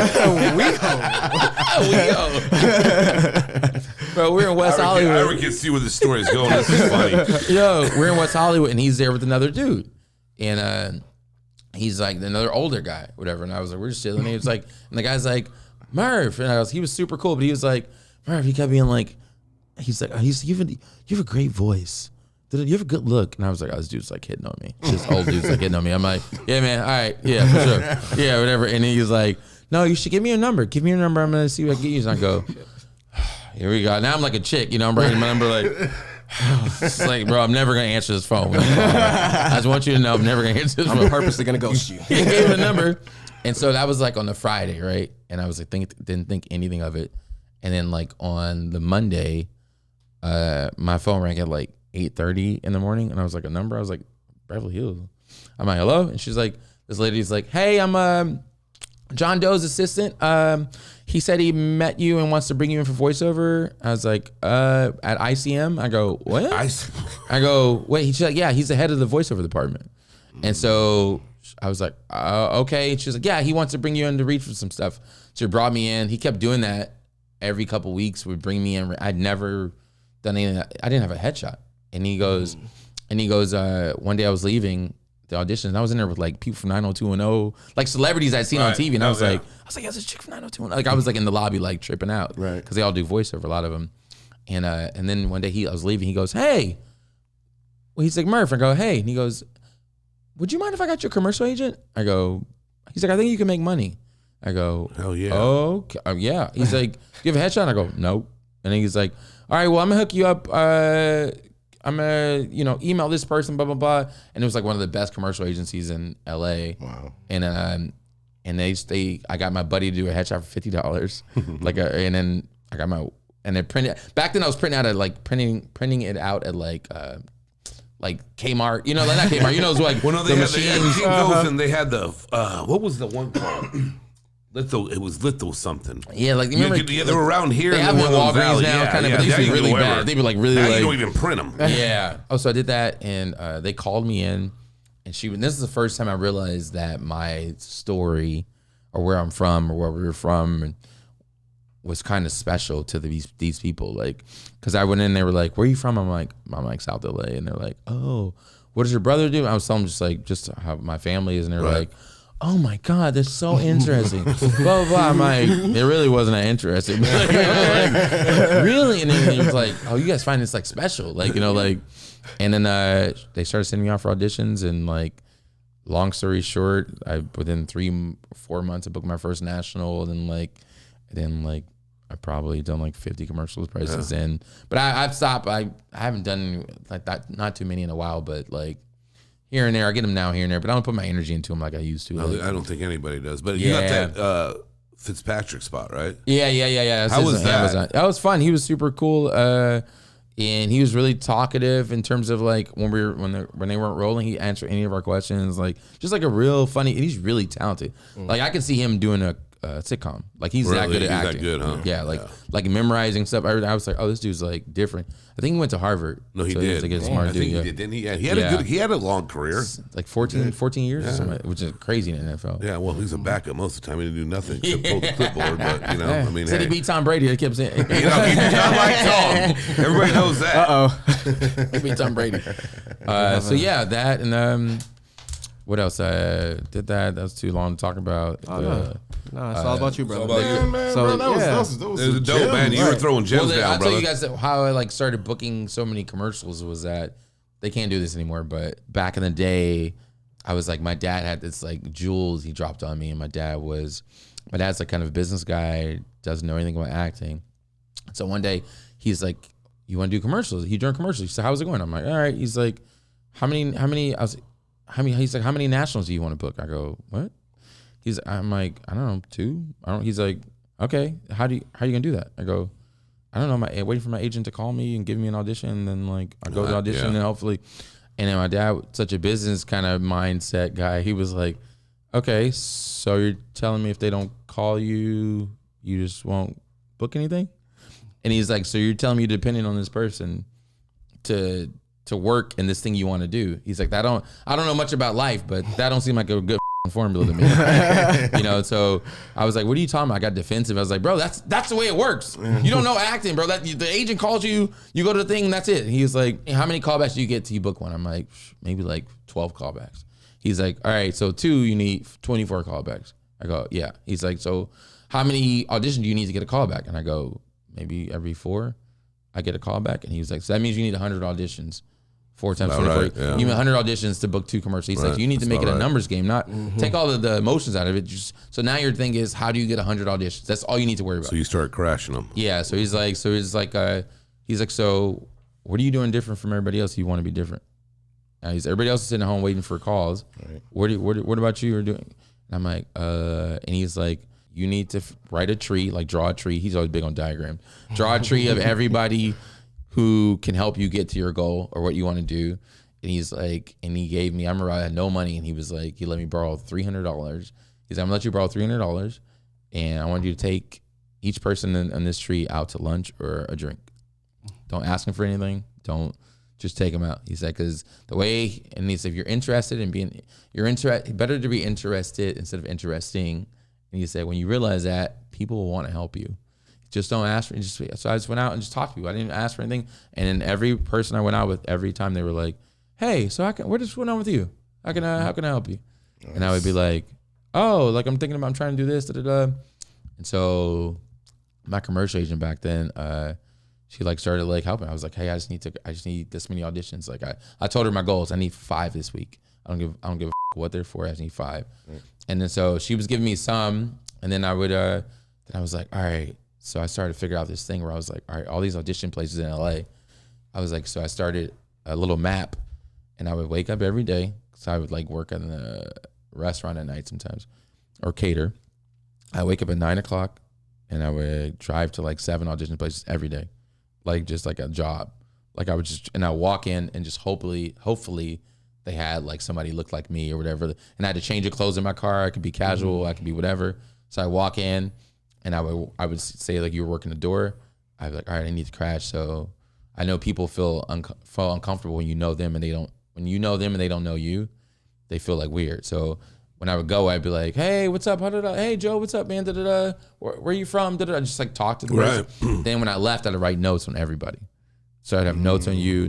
Speaker 4: Bro, we're in West Hollywood.
Speaker 3: I already can see where the story is going. This is funny.
Speaker 4: Yo, we're in West Hollywood, and he's there with another dude. And he's like another older guy, whatever. And I was like, we're just chilling. And he was like, and the guy's like, Murph, and he was super cool, but he was like, Murph, he kept being like, he's like, you have a great voice. You have a good look. And I was like, oh, this dude's like hitting on me. This old dude's like hitting on me. I'm like, yeah, man, all right, yeah, for sure. Yeah, whatever. And he was like, no, you should give me your number. Give me your number. I'm going to see what I can get you. And I go, here we go. Now I'm like a chick, you know, I'm writing my number like, it's like, bro, I'm never going to answer this phone. I just want you to know I'm never going to answer this phone.
Speaker 1: I'm purposely going to ghost you.
Speaker 4: He gave me the number. And so that was like on the Friday, right? And I was like, didn't think anything of it. And then like on the Monday, my phone rang at like 8:30 in the morning, and I was like, a number. I was like, Beverly Hills. I'm like, hello, and she's like, this lady's like, hey, I'm John Doe's assistant. He said he met you and wants to bring you in for voiceover. I was like, at ICM. I go, what? I go, wait. She's like, yeah, he's the head of the voiceover department. And so I was like, okay. She's like, yeah, he wants to bring you in to read for some stuff. So he brought me in. He kept doing that every couple weeks. Would bring me in. I'd never done anything. I didn't have a headshot. And he goes, one day I was leaving the audition, and I was in there with like people from 90210, like celebrities I'd seen on TV. And I was like, yeah, this chick from 90210. Like I was like in the lobby, like tripping out. Right. Because they all do voiceover, a lot of them. And then one day I was leaving. He goes, hey. Well, he's like, Murph. I go, hey. And he goes, would you mind if I got your commercial agent? I go, he's like, I think you can make money. I go, hell yeah. Oh, okay. Yeah. He's like, do you have a headshot? I go, nope. And then he's like, all right, well, I'm gonna hook you up. I'm gonna, email this person, blah, blah, blah. And it was like one of the best commercial agencies in LA. Wow. And I got my buddy to do a headshot for $50. And then I got and then printed, back then I was printing out at like, printing it out at like Kmart, like not Kmart, it was like
Speaker 3: well, no, they had and they had the what was the one called? Litho, it was Litho something.
Speaker 4: Yeah, like remember,
Speaker 3: they were around here.
Speaker 4: They have one Walgreens now, kind of, but they used to be really bad. They'd be like really.
Speaker 3: Now
Speaker 4: like,
Speaker 3: you don't even print them.
Speaker 4: Yeah. Oh, so I did that, and they called me in, and this is the first time I realized that my story, or where I'm from, or where we were from, was kind of special to these people, like, because I went in, they were like, "Where are you from?" I'm like South LA, and they're like, "Oh, what does your brother do?" I was telling them just how my family is, and they're like, oh my God, that's so interesting. Blah, blah, blah. I'm like, it really wasn't that interesting. Like, really? And then he was like, oh, you guys find this like special. Like, and then they started sending me out for auditions, and like, long story short, within 3-4 months, I booked my first national, and then I've probably done like 50 commercials prices in. But I've stopped. I haven't done like that, not too many in a while, but like, here and there, I get them now here and there, but I don't put my energy into them like I used to.
Speaker 3: No, I don't think anybody does. But you got that Fitzpatrick spot, right?
Speaker 4: Yeah.
Speaker 3: How was that?
Speaker 4: Amazon. That was fun. He was super cool, and he was really talkative in terms of like when they weren't rolling, he answered any of our questions, like just like a real funny. And he's really talented. Like I can see him doing sitcom. Like he's that good at acting.
Speaker 3: That good, huh?
Speaker 4: Yeah, like memorizing stuff. I was like, oh, this dude's like different. I think he went to Harvard.
Speaker 3: No, he did.
Speaker 4: He was like smart dude.
Speaker 3: He did, didn't he? Yeah, he had a long career.
Speaker 4: Like 14 years or something, which is crazy in the NFL.
Speaker 3: Yeah, well, he's a backup most of the time. He didn't do nothing except pull the clipboard. But I mean,
Speaker 4: said he beat Tom Brady. I kept saying,
Speaker 3: he beat Tom like Tom. Everybody knows that.
Speaker 4: He beat Tom Brady. So yeah, that and what else? I did that. That was too long to talk about.
Speaker 1: No, it's all about you, brother.
Speaker 2: Man, bro, that was
Speaker 3: dope, man. You were throwing gems down,
Speaker 4: I'll
Speaker 3: brother.
Speaker 4: tell you guys how I like started booking so many commercials was that they can't do this anymore. But back in the day, I was like, my dad had this like jewels he dropped on me, and my dad's like kind of a business guy, doesn't know anything about acting. So one day he's like, "You want to do commercials?" He doing commercials. He said, "How's it going?" I'm like, "All right." He's like, How many? He's like, how many nationals do you want to book? I go, what? I'm like, I don't know, 2. He's like, okay, how are you gonna do that? I go, I don't know. I'm waiting for my agent to call me and give me an audition. And then like I go to the audition and hopefully. And then my dad, such a business kind of mindset guy, he was like, okay, so you're telling me if they don't call you, you just won't book anything? And he's like, so you're telling me you're depending on this person to work in this thing you want to do? He's like, I don't know much about life, but that don't seem like a good formula to me. So I was like, what are you talking about? I got defensive. I was like, bro, that's the way it works. You don't know acting, bro. The agent calls you, you go to the thing, and that's it. And he's like, how many callbacks do you get till you book one? I'm like, maybe like 12 callbacks. He's like, all right, so 2, you need 24 callbacks. I go, yeah. He's like, so how many auditions do you need to get a callback? And I go, maybe every 4 I get a callback. And he was like, so that means you need 100 auditions. 4 times 24. Right, yeah. You need 100 auditions to book 2 commercials. He's like, you need to make it a numbers game, not take all of the emotions out of it. So now your thing is, how do you get 100 auditions? That's all you need to worry about.
Speaker 3: So you start crashing them.
Speaker 4: Yeah. So he's like, so what are you doing different from everybody else? You want to be different. Everybody else is sitting at home waiting for calls. Right. What about you are doing? And I'm like, and he's like, you need to write a tree, like draw a tree. He's always big on diagrams. Draw a tree of everybody who can help you get to your goal or what you want to do. And he's like, and he gave me, I remember I had no money, and he was like, he let me borrow $300. He's like, I'm gonna let you borrow $300, and I want you to take each person on this tree out to lunch or a drink. Don't ask him for anything. Don't, just take him out. He said, because the way, and he said, if you're interested in being, better to be interested instead of interesting. And he said, when you realize that, people will want to help you. Just don't ask for it. So I just went out and just talked to people. I didn't ask for anything. And then every person I went out with, every time they were like, hey, so what's going on with you? How can I help you? Nice. And I would be like, oh, like I'm trying to do this, And so my commercial agent back then, she like started like helping. I was like, hey, I just need this many auditions. Like I told her my goals. I need 5 this week. I don't give a what they're for. I just need 5. Right. And then so she was giving me some, and then I was like, all right. So I started to figure out this thing where I was like, all right, all these audition places in LA. I was like, so I started a little map, and I would wake up every day. So I would like work in the restaurant at night sometimes or cater. I wake up at 9:00 and I would drive to like 7 audition places every day. Like just like a job. Like I would and I walk in and just hopefully they had like somebody look like me or whatever. And I had to change the clothes in my car. I could be casual. I could be whatever. So I walk in, and I would say like, you were working the door. I'd be like, all right, I need to crash. So I know people feel uncomfortable when you know them and they don't. When you know them and they don't know you, they feel like weird. So when I would go, I'd be like, hey, what's up? Hey, Joe, what's up, man? Where are you from? Just like talk to the person. Then when I left, I'd write notes on everybody. So I'd have notes on you,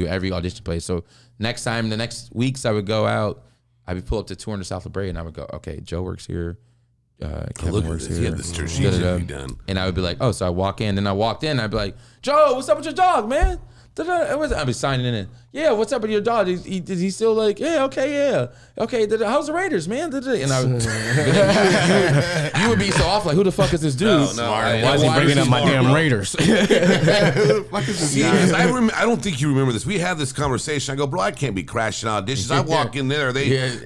Speaker 4: every audition place. So the next weeks I would go out, I would pull up to 200 South La Brea, and I would go, okay, Joe works here. Kevin works here.
Speaker 3: He had this strategy done.
Speaker 4: And I would be like, oh, so I walk in. Then I walked in. I'd be like, Joe, what's up with your dog, man? I'd be signing in. Yeah, what's up with your dog? Is he still like, yeah, okay, yeah. Okay, how's the Raiders, man? And you would be so off, like, who the fuck is this dude?
Speaker 1: No, why is he bringing up my damn Raiders?
Speaker 3: Who the fuck is this guy? I don't think you remember this. We had this conversation. I go, bro, I can't be crashing auditions. I walk in there.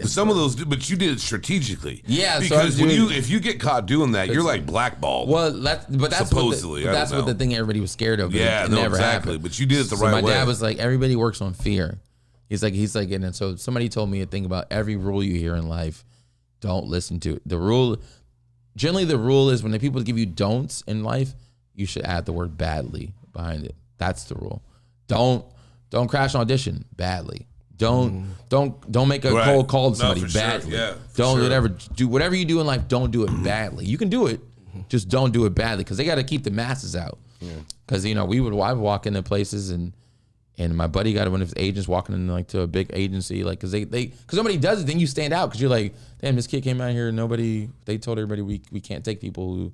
Speaker 3: Some of those, but you did it strategically.
Speaker 4: Yeah,
Speaker 3: because if you get caught doing that, you're like blackballed.
Speaker 4: Well, that's
Speaker 3: supposedly.
Speaker 4: That's what the thing everybody was scared of.
Speaker 3: Yeah,
Speaker 4: it never
Speaker 3: exactly.
Speaker 4: happened.
Speaker 3: But you did it the right way.
Speaker 4: My dad was like, everybody works on fear. He's like, and so somebody told me a thing about every rule you hear in life, don't listen to it. The rule, generally the rule is when the people give you don'ts in life, you should add the word badly behind it. That's the rule. Don't crash an audition badly. Don't make a cold call to somebody badly.
Speaker 3: Sure. Yeah,
Speaker 4: don't do whatever you do in life. Don't do it badly. You can do it, just don't do it badly because they got to keep the masses out. Because I would walk into places and my buddy got one of his agents walking in like to a big agency like because nobody does it. Then you stand out because you're like, damn, this kid came out here. They told everybody we can't take people who.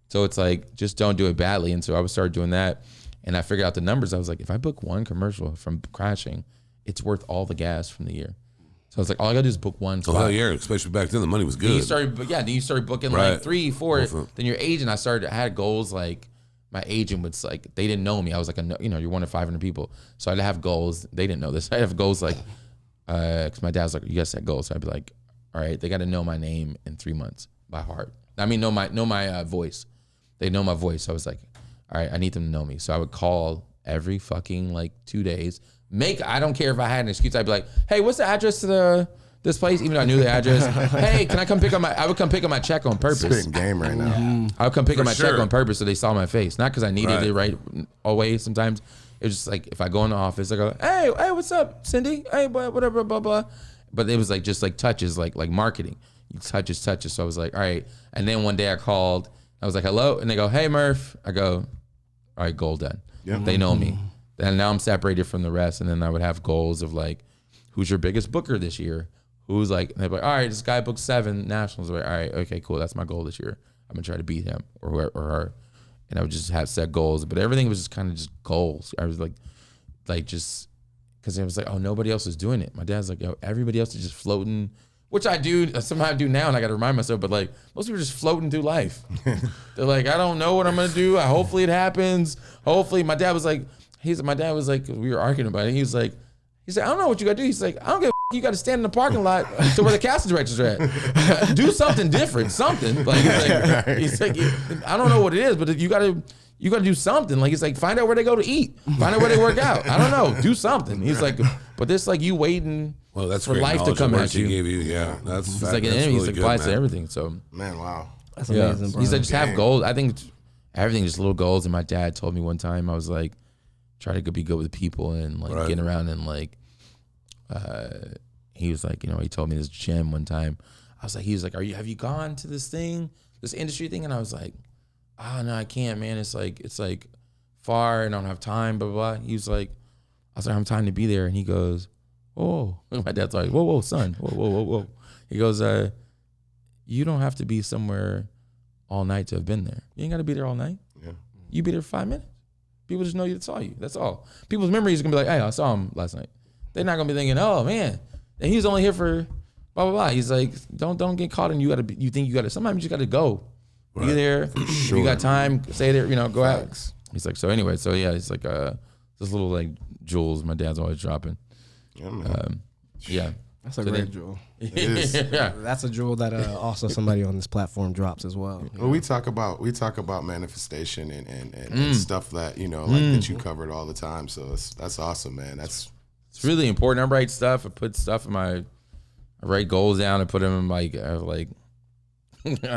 Speaker 4: So it's like just don't do it badly. And so I would start doing that, and I figured out the numbers. I was like, if I book one commercial from crashing, it's worth all the gas from the year. So I was like, all I gotta do is book one spot.
Speaker 3: Oh hell yeah, especially back then the money was good.
Speaker 4: Then you started booking like 3, 4. Then your agent, I had goals like my agent was like, they didn't know me. I was like, you're one of 500 people. So I'd have goals. They didn't know this. I'd have goals like, because my dad was like, you guys set goals. So I'd be like, all right, they got to know my name in 3 months by heart. I mean, know my voice. They know my voice. So I was like, all right, I need them to know me. So I would call every fucking like 2 days. I don't care if I had an excuse. I'd be like, hey, what's the address to this place? Even though I knew the address. Hey, can I come pick up I would come pick up my check on purpose.
Speaker 2: Spitting game right now.
Speaker 4: I would come pick up my check on purpose so they saw my face. Not because I needed it right away sometimes. It was just like, if I go in the office, I go, hey, what's up, Cindy? Hey, whatever, blah, blah. But it was like, just like touches, like marketing. You touches. So I was like, all right. And then one day I called, I was like, hello. And they go, hey, Murph. I go, all right, goal done. Yep. They know me. And now I'm separated from the rest. And then I would have goals of like, who's your biggest booker this year? Who's like, and they'd be like, all right, this guy booked 7 nationals. I'm like, all right, okay, cool. That's my goal this year. I'm gonna try to beat him or her. And I would just have set goals, but everything was just kind of just goals. I was like just, cause it was like, oh, nobody else is doing it. My dad's like, yo, everybody else is just floating, which I do, somehow I do now. And I got to remind myself, but like most people are just floating through life. They're like, I don't know what I'm gonna do. Hopefully it happens. Hopefully my dad was like, we were arguing about it. He said, I don't know what you gotta do. He's like, I don't give a you got to stand in the parking lot to where the casting directors are at. Do something different, something. He's like, I don't know what it is, but you got to do something. Like, he's like, find out where they go to eat, find out where they work out. I don't know, do something. He's like, but this like you waiting
Speaker 3: that's
Speaker 4: for life to come at you.
Speaker 3: Gave you. Yeah, that's
Speaker 4: he's like an enemy. He's like applies to everything. So
Speaker 2: man, wow,
Speaker 1: that's amazing. Bro.
Speaker 4: He's like, just have goals. I think everything just little goals. And my dad told me one time, I was like, try to be good with people and like getting around and like. He was like, he told me this gym one time. He was like, have you gone to this industry thing? And I was like, oh no, I can't, man. It's like far and I don't have time, blah, blah, blah. He was like, I was like, I have time to be there. And he goes, oh, my dad's like, whoa, son, whoa. He goes, you don't have to be somewhere all night to have been there. You ain't got to be there all night. Yeah. You be there for 5 minutes. People just know you saw you. That's all. People's memories are gonna be like, hey, I saw him last night. They're not gonna be thinking, oh man, and he was only here for blah blah blah. He's like, don't get caught in you think you gotta. Sometimes you just gotta go. Be there. Sure. You got time. Stay there. Go out. He's like, so anyway, so yeah, it's like this little like jewels my dad's always dropping.
Speaker 2: Yeah, man.
Speaker 4: Yeah.
Speaker 1: That's a great jewel.
Speaker 2: It is.
Speaker 4: Yeah.
Speaker 1: That's a jewel that also somebody on this platform drops as well.
Speaker 2: Well, we talk about manifestation and stuff that that you covered all the time. So that's awesome, man. It's
Speaker 4: really important. I write stuff. I put stuff in I write goals down and put them in I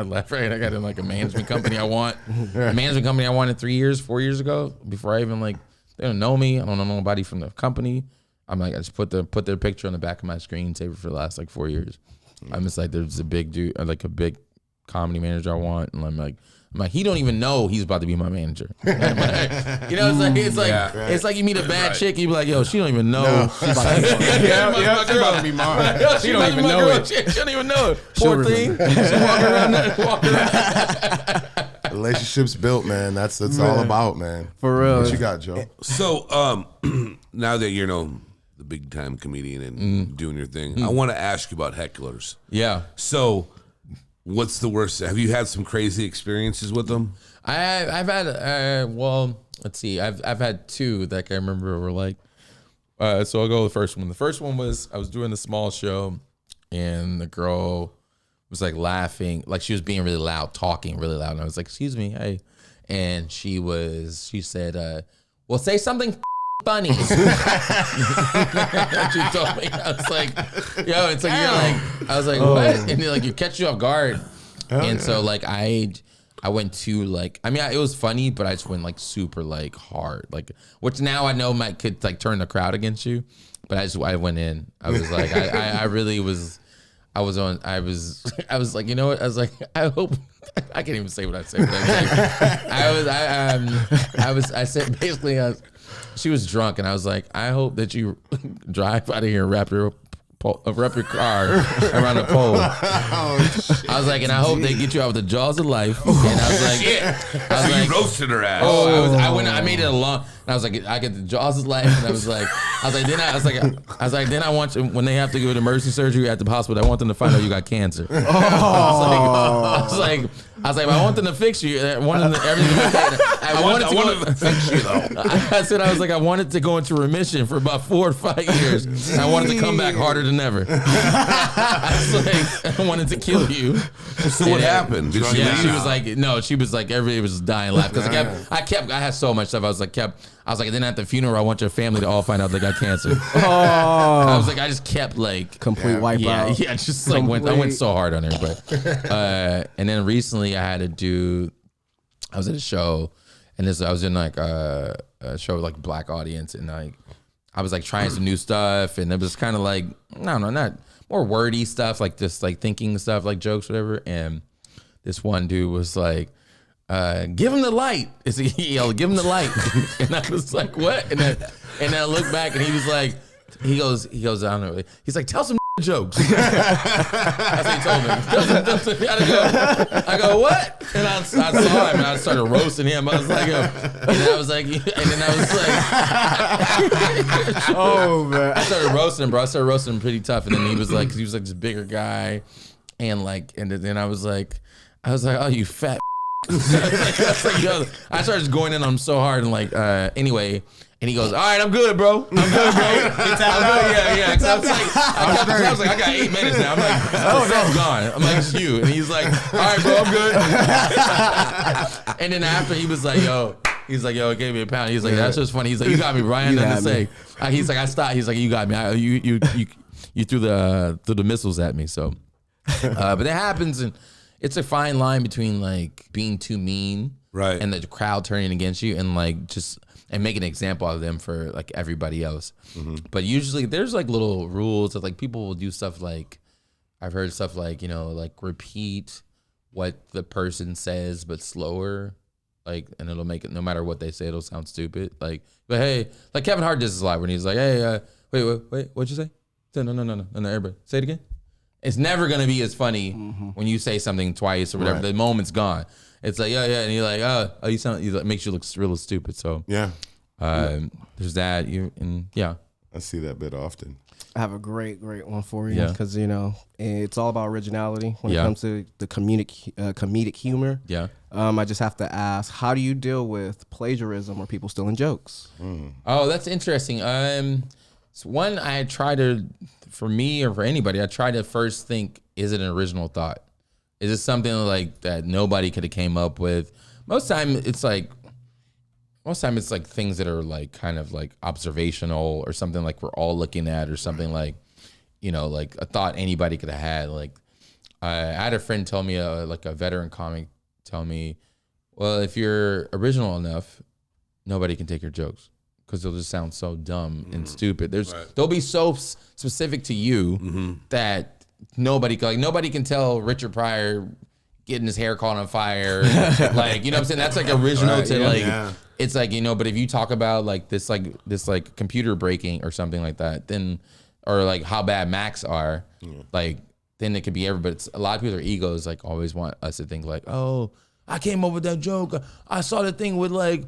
Speaker 4: left right. I got in like a management company I wanted 3 years, 4 years ago. Before I even they don't know me. I don't know nobody from the company. I'm like, I just put their picture on the back of my screensaver for the last 4 years. I'm just like, there's a big dude, like a big comedy manager I want, and I'm like, he don't even know he's about to be my manager. It's like you meet a bad chick, you be like, yo, she don't even know. She's about
Speaker 2: to be mine.
Speaker 4: She don't even know it. She don't even know it. Poor thing. She's walking around.
Speaker 2: Relationships built, man. That's all about, man.
Speaker 1: For real.
Speaker 2: What you got, Joe?
Speaker 3: So now that you're the big time comedian and doing your thing, I want to ask you about hecklers.
Speaker 4: Yeah.
Speaker 3: So what's the worst? Have you had some crazy experiences with them?
Speaker 4: I've had let's see. I've had 2 that I can remember were like. So I'll go with the first one. The first one was I was doing the small show, and the girl was like laughing, like she was being really loud, talking really loud, and I was like, "Excuse me, hey," and she said, "Well, say something funny." She told me. I was like, "Yo," it's like you're like, I was like, "What?" And like you catch you off guard. And so like I went to like, I mean, it was funny, but I just went like super like hard, like, which now I know could like turn the crowd against you. But I went in. I was like, I really was. I was like, you know what? I was like, I hope I can't even say what I said. I said basically, she was drunk, and I was like, I hope that you drive out of here and wrap your car around the pole. I was like, and I hope they get you out of the jaws of life. And I was like,
Speaker 3: you roasted her ass.
Speaker 4: I made it a long. And I was like, I get the jaws of life, and I was like, then I want you, when they have to go to emergency surgery at the hospital, I want them to find out you got cancer. I was like, I want them to fix you. I want them to, everything. I wanted to fix you though. I said, I was like, I wanted to go into remission for about 4 or 5 years. And I wanted to come back harder than ever. I was like, I wanted to kill you.
Speaker 3: So what happened? Did she leave?
Speaker 4: She was like, no, she was like, everybody was dying laughing because I had so much stuff. I was like, then at the funeral, I want your family to all find out they got cancer. I was like, I just kept like
Speaker 1: complete wipeout.
Speaker 4: Yeah, just like I went so hard on her. But and then recently I was at a show, and I was in like a show with like a black audience, and like I was like trying some new stuff, and it was kind of like, I don't know, not more wordy stuff, like just like thinking stuff, like jokes, whatever. And this one dude was like, give him the light. He yelled, give him the light. And I was like, what? And then I looked back, and he was like, he goes, I don't know. He's like, tell some jokes. That's what he told me. I go, what? And I saw him, and I started roasting him. I was like,
Speaker 1: oh man.
Speaker 4: I started roasting him, bro. I started roasting him pretty tough. And then he was like this bigger guy, and then I was like, oh, you fat. I started just going in on him so hard, and like anyway. And he goes, all right, I'm good, bro. I'm good, bro. Yeah. I was like, I got 8 minutes now. I'm like, that's gone. I'm like, it's you. And he's like, all right, bro, I'm good. And then after he was like, yo, it gave me a pound. He's like, that's just funny. He's like, you got me, Brian. Nothing to say. He's like, I stopped. He's like, you got me. You threw the missiles at me. So, but it happens, and it's a fine line between like being too mean,
Speaker 3: right,
Speaker 4: and the crowd turning against you, and like just. And make an example of them for like everybody else. Mm-hmm. But usually there's like little rules that like people will do stuff like, I've heard stuff like, you know, like repeat what the person says, but slower. Like, and it'll make it, no matter what they say, it'll sound stupid. Like, but hey, like Kevin Hart does this a lot when he's like, hey, wait, what'd you say? No, everybody, say it again. It's never going to be as funny when you say something twice or whatever. Right. The moment's gone. It's like, yeah, and you're like, oh, you sound, it makes you look real stupid. So
Speaker 2: yeah,
Speaker 4: there's that.
Speaker 2: I see that bit often.
Speaker 1: I have a great one for you because you know it's all about originality when it comes to the comedic humor.
Speaker 4: Yeah.
Speaker 1: I just have to ask, how do you deal with plagiarism or people stealing jokes?
Speaker 4: Oh, that's interesting. So one, I try to, for me or for anybody, I try to first think, is it an original thought? Is it something like that nobody could have came up with? Most time it's like things that are like kind of like observational or something like we're all looking at or something like, you know, like a thought anybody could have had. Like I had a friend tell me, like a veteran comic tell me, well, if you're original enough, nobody can take your jokes because they'll just sound so dumb and stupid. They'll be so specific to you that nobody can tell Richard Pryor getting his hair caught on fire. Like, you know what I'm saying? That's like original it's like, you know, but if you talk about like this computer breaking or something like that, then, or like how bad Macs are, like, then it could be everybody. But a lot of people's egos like always want us to think like, oh, I came up with that joke. I saw the thing with like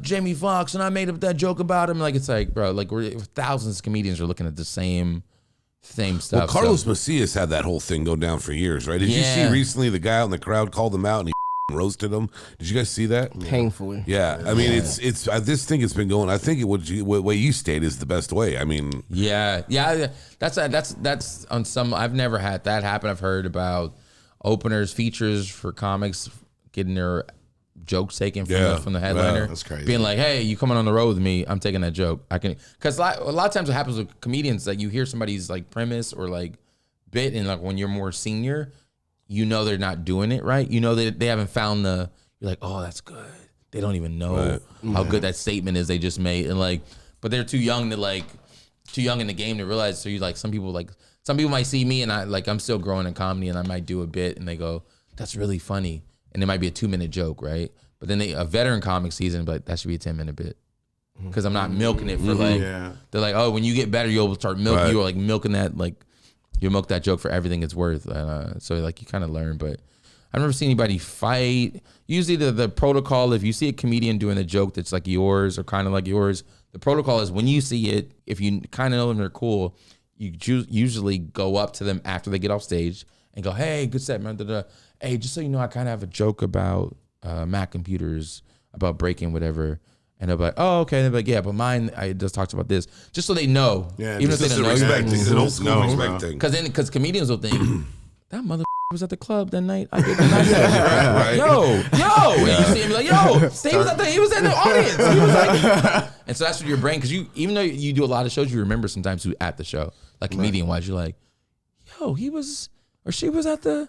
Speaker 4: Jamie Foxx and I made up that joke about him. Like, it's like, bro, like thousands of comedians are looking at the same stuff.
Speaker 3: Well, Carlos Macias had that whole thing go down for years, right? Did you see recently the guy out in the crowd called him out and he roasted him? Did you guys see that?
Speaker 1: Painfully.
Speaker 3: Yeah, I mean, it's this thing has been going. I think what way you stated is the best way. I mean,
Speaker 4: yeah. That's on some. I've never had that happen. I've heard about openers, features for comics getting their jokes taken from the headliner.
Speaker 2: That's crazy.
Speaker 4: Being like, hey, you coming on the road with me? I'm taking that joke. I can, because a lot of times what happens with comedians that you hear somebody's like premise or like bit, and like when you're more senior, you know they're not doing it right. You know they haven't found you're like, oh, that's good. They don't even know how good that statement is they just made. And like, but they're too young in the game to realize. So you like, some people might see me and I'm still growing in comedy and I might do a bit and they go, that's really funny. And it might be a 2-minute joke, right? But then a veteran comic season, but that should be a 10-minute bit. Because I'm not milking it for they're like, oh, when you get better, you'll start milking. You're like milking that, like you milk that joke for everything it's worth. So like you kind of learn, but I've never seen anybody fight. Usually the protocol, if you see a comedian doing a joke that's like yours or kind of like yours, the protocol is when you see it, if you kind of know them, they're cool, you usually go up to them after they get off stage and go, hey, good set, man. Hey, just so you know, I kind of have a joke about Mac computers, about breaking whatever. And they'll be like, oh, okay. And they'll be like, yeah, but mine, I just talked about this. Just so they know.
Speaker 3: Yeah,
Speaker 4: even if they don't know.
Speaker 3: It's an old school respect thing.
Speaker 4: Because comedians will think, that mother was at the club that night. I did the night right. Yo. And you see him like, yo, he was in the audience. He was like, and so that's what your brain, because even though you do a lot of shows, you remember sometimes who at the show. Like comedian-wise, you're like, yo, he was, or she was at the,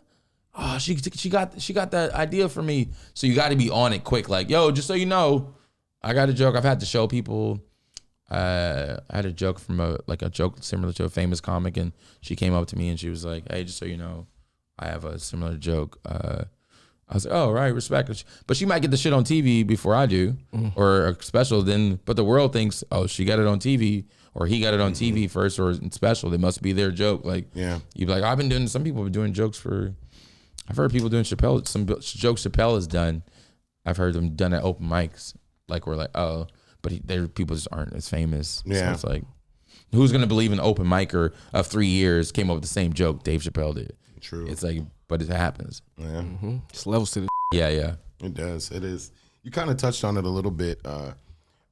Speaker 4: oh, she got that idea for me. So you got to be on it quick. Like, yo, just so you know, I got a joke. I've had to show people. I had a joke from a joke similar to a famous comic, and she came up to me and she was like, "Hey, just so you know, I have a similar joke." I was like, "Oh, right, respect." But she might get the shit on TV before I do, or a special. But the world thinks, "Oh, she got it on TV, or he got it on TV first, or special. They must be their joke." Like, you'd be like, "I've been doing." Some people have been doing jokes for. I've heard people doing Chappelle. Some jokes Chappelle has done. I've heard them done at open mics. Like we're like, oh, but people just aren't as famous. Yeah. So it's like, who's gonna believe an open micer of 3 years came up with the same joke Dave Chappelle did?
Speaker 2: True.
Speaker 4: It's like, but it happens.
Speaker 2: Yeah.
Speaker 1: It's levels to the.
Speaker 4: Yeah.
Speaker 2: It does. It is. You kind of touched on it a little bit,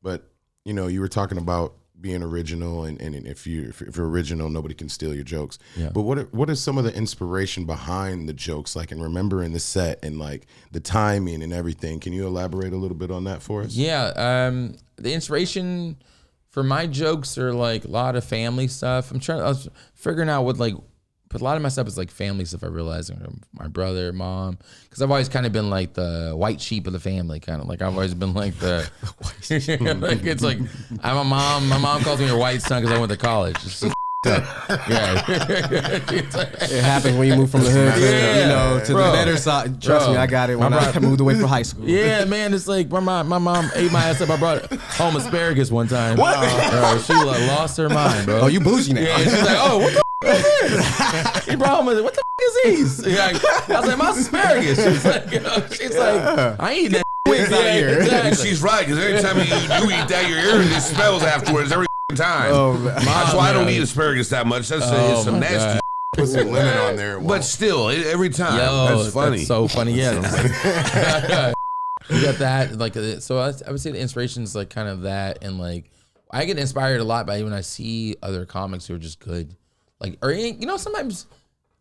Speaker 2: but you were talking about being original, and if you're original, nobody can steal your jokes.
Speaker 4: Yeah.
Speaker 2: But what is some of the inspiration behind the jokes, like in remembering the set and like the timing and everything? Can you elaborate a little bit on that for us?
Speaker 4: Yeah. The inspiration for my jokes are like a lot of family stuff. I was figuring out but a lot of my stuff is like family stuff. I realized my brother, mom, because I've always kind of been like the white sheep of the family, kind of like I've always been like the. Like it's like I'm a mom. My mom calls me her white son because I went to college. It's just yeah,
Speaker 1: it happens when you move from the hood to the better side. Trust me, I got it when I moved away from high school.
Speaker 4: Yeah, man, it's like my mom ate my ass up. I brought home asparagus one time.
Speaker 2: What?
Speaker 4: She lost her mind, bro.
Speaker 1: Oh, you bougie now?
Speaker 4: Yeah, she's like, oh, what the is this? He brought home, what the is these? I was like, my asparagus. She's like, I ain't eating that.
Speaker 1: Wigs out here.
Speaker 3: Exactly. She's right, because every time you eat that, your ear just smells afterwards every time. That's why I don't eat asparagus that much. That's it's some nasty.
Speaker 2: Put some lemon on there.
Speaker 3: But still, every time. That's funny.
Speaker 4: That's so funny. Yeah. You got that. So I would say the inspiration is like kind of that, and like I get inspired a lot by when I see other comics who are just good. Like, or sometimes